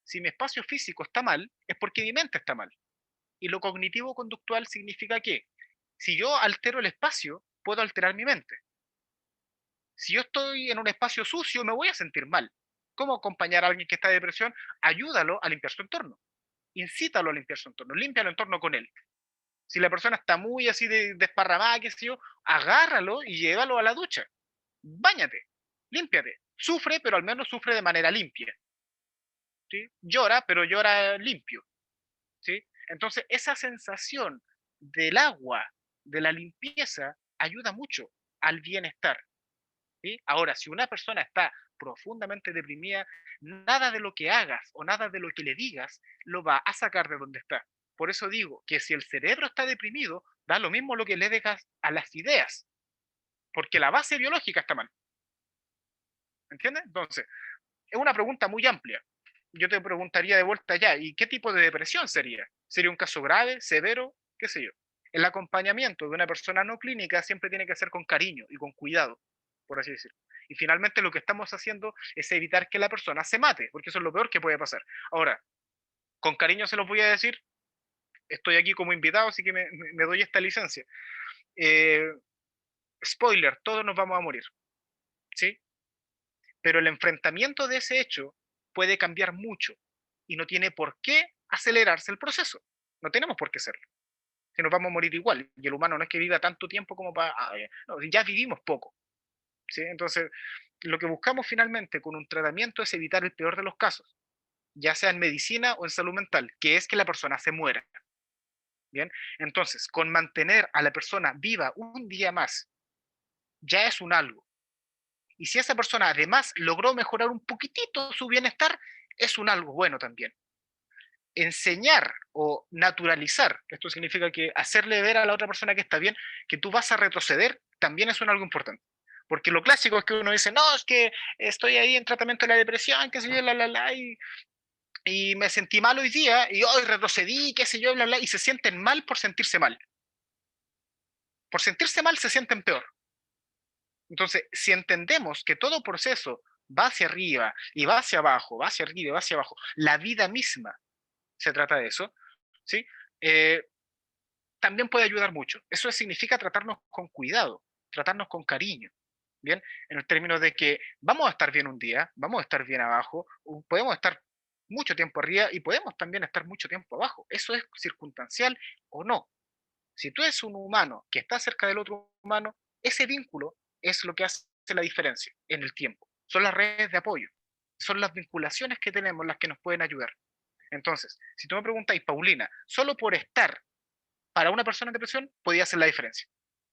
Si mi espacio físico está mal, es porque mi mente está mal. Y lo cognitivo-conductual significa que si yo altero el espacio, puedo alterar mi mente. Si yo estoy en un espacio sucio, me voy a sentir mal. ¿Cómo acompañar a alguien que está en depresión? Ayúdalo a limpiar su entorno. Incítalo a limpiar su entorno. Limpia el entorno con él. Si la persona está muy así desparramada, qué sé yo, agárralo y llévalo a la ducha. Báñate, límpiate. Sufre, pero al menos sufre de manera limpia. ¿Sí? Llora, pero llora limpio. ¿Sí? Entonces, esa sensación del agua, de la limpieza, ayuda mucho al bienestar. ¿Sí? Ahora, si una persona está profundamente deprimida, nada de lo que hagas o nada de lo que le digas lo va a sacar de donde está. Por eso digo que si el cerebro está deprimido, da lo mismo lo que le dejas a las ideas, porque la base biológica está mal. ¿Entiendes? Entonces, es una pregunta muy amplia. Yo te preguntaría de vuelta ya, ¿y qué tipo de depresión sería? ¿Sería un caso grave, severo? ¿Qué sé yo? El acompañamiento de una persona no clínica siempre tiene que ser con cariño y con cuidado, por así decirlo. Y finalmente lo que estamos haciendo es evitar que la persona se mate, porque eso es lo peor que puede pasar. Ahora, con cariño se los voy a decir, estoy aquí como invitado, así que me doy esta licencia. Eh, Spoiler, todos nos vamos a morir, ¿sí? Pero el enfrentamiento de ese hecho puede cambiar mucho y no tiene por qué acelerarse el proceso. No tenemos por qué hacerlo. Si nos vamos a morir igual. Y el humano no es que viva tanto tiempo como para... no, ya vivimos poco. ¿Sí? Entonces, lo que buscamos finalmente con un tratamiento es evitar el peor de los casos, ya sea en medicina o en salud mental, que es que la persona se muera. Bien, entonces, con mantener a la persona viva un día más, ya es un algo. Y si esa persona además logró mejorar un poquitito su bienestar, es un algo bueno también. Enseñar o naturalizar, esto significa que hacerle ver a la otra persona que está bien, que tú vas a retroceder, también es un algo importante. Porque lo clásico es que uno dice, no, es que estoy ahí en tratamiento de la depresión, qué sé yo, y me sentí mal hoy día, y hoy retrocedí, qué sé yo, y se sienten mal por sentirse mal. Por sentirse mal se sienten peor. Entonces, si entendemos que todo proceso va hacia arriba y va hacia abajo, va hacia arriba y va hacia abajo, la vida misma se trata de eso, ¿sí? También puede ayudar mucho. Eso significa tratarnos con cuidado, tratarnos con cariño, ¿bien? En el término de que vamos a estar bien un día, vamos a estar bien abajo, podemos estar mucho tiempo arriba y podemos también estar mucho tiempo abajo. Eso es circunstancial o no. Si tú eres un humano que está cerca del otro humano, ese vínculo es lo que hace la diferencia en el tiempo. Son las redes de apoyo, son las vinculaciones que tenemos las que nos pueden ayudar. Entonces, si tú me preguntáis, Paulina, solo por estar para una persona en depresión podía hacer la diferencia.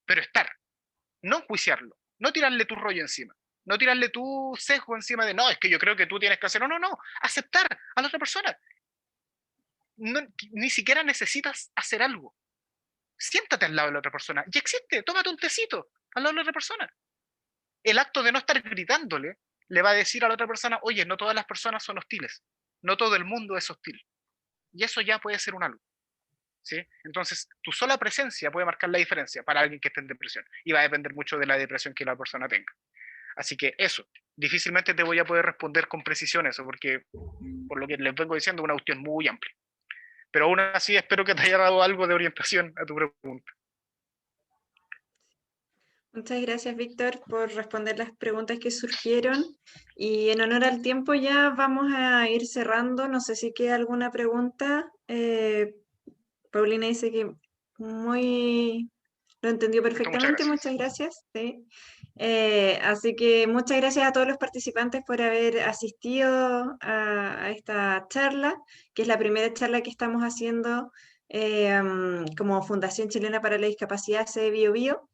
Pero estar, no enjuiciarlo, no tirarle tu rollo encima, no tirarle tu sesgo encima de no, es que yo creo que tú tienes que hacer, no, aceptar a la otra persona. No, ni siquiera necesitas hacer algo. Siéntate al lado de la otra persona. Y existe, tómate un tecito al lado de la otra persona. El acto de no estar gritándole le va a decir a la otra persona, oye, no todas las personas son hostiles, no todo el mundo es hostil. Y eso ya puede ser un algo. ¿Sí? Entonces, tu sola presencia puede marcar la diferencia para alguien que esté en depresión. Y va a depender mucho de la depresión que la persona tenga. Así que eso, difícilmente te voy a poder responder con precisión eso, porque por lo que les vengo diciendo, es una cuestión muy amplia. Pero aún así espero que te haya dado algo de orientación a tu pregunta. Muchas gracias, Víctor, por responder las preguntas que surgieron. Y en honor al tiempo ya vamos a ir cerrando. No sé si queda alguna pregunta. Paulina dice que lo entendió perfectamente. Muchas gracias. Sí. Así que muchas gracias a todos los participantes por haber asistido a esta charla, que es la primera charla que estamos haciendo como Fundación Chilena para la Discapacidad, sede Bio Bio.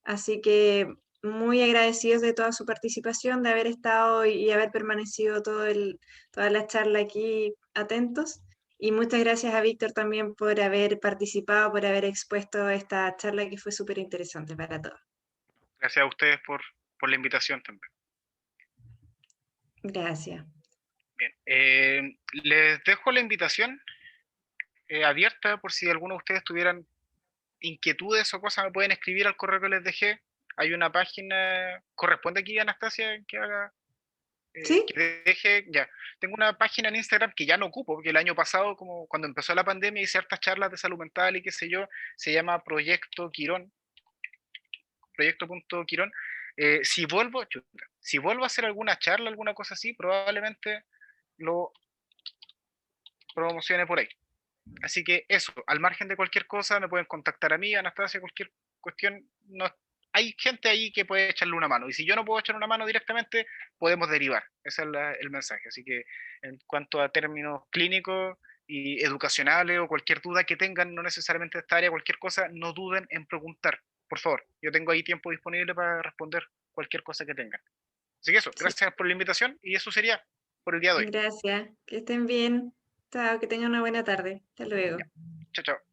Así que muy agradecidos de toda su participación, de haber estado y haber permanecido toda la charla aquí atentos. Y muchas gracias a Víctor también por haber participado, por haber expuesto esta charla que fue súper interesante para todos. Gracias a ustedes por la invitación también. Gracias. Bien, les dejo la invitación abierta por si alguno de ustedes tuvieran inquietudes o cosas, me pueden escribir al correo que les dejé. hay una página, corresponde aquí Anastasia que haga, ¿Sí? que deje, ya, tengo una página en Instagram que ya no ocupo, porque el año pasado, como cuando empezó la pandemia, hice hartas charlas de salud mental y qué sé yo, se llama Proyecto Quirón, proyecto.quirón. Si vuelvo a hacer alguna charla, alguna cosa así, probablemente lo promocione por ahí. Así que eso, al margen de cualquier cosa, me pueden contactar a mí, Anastasia, cualquier cuestión. No, hay gente ahí que puede echarle una mano. Y si yo no puedo echar una mano directamente, podemos derivar. Ese es el mensaje. Así que en cuanto a términos clínicos y educacionales o cualquier duda que tengan, no necesariamente de esta área, cualquier cosa, no duden en preguntar. Por favor, yo tengo ahí tiempo disponible para responder cualquier cosa que tengan. Así que eso, Sí. gracias por la invitación y eso sería por el día de hoy. Gracias. Que estén bien. Chao, que tengan una buena tarde. Hasta luego. Chao, chao.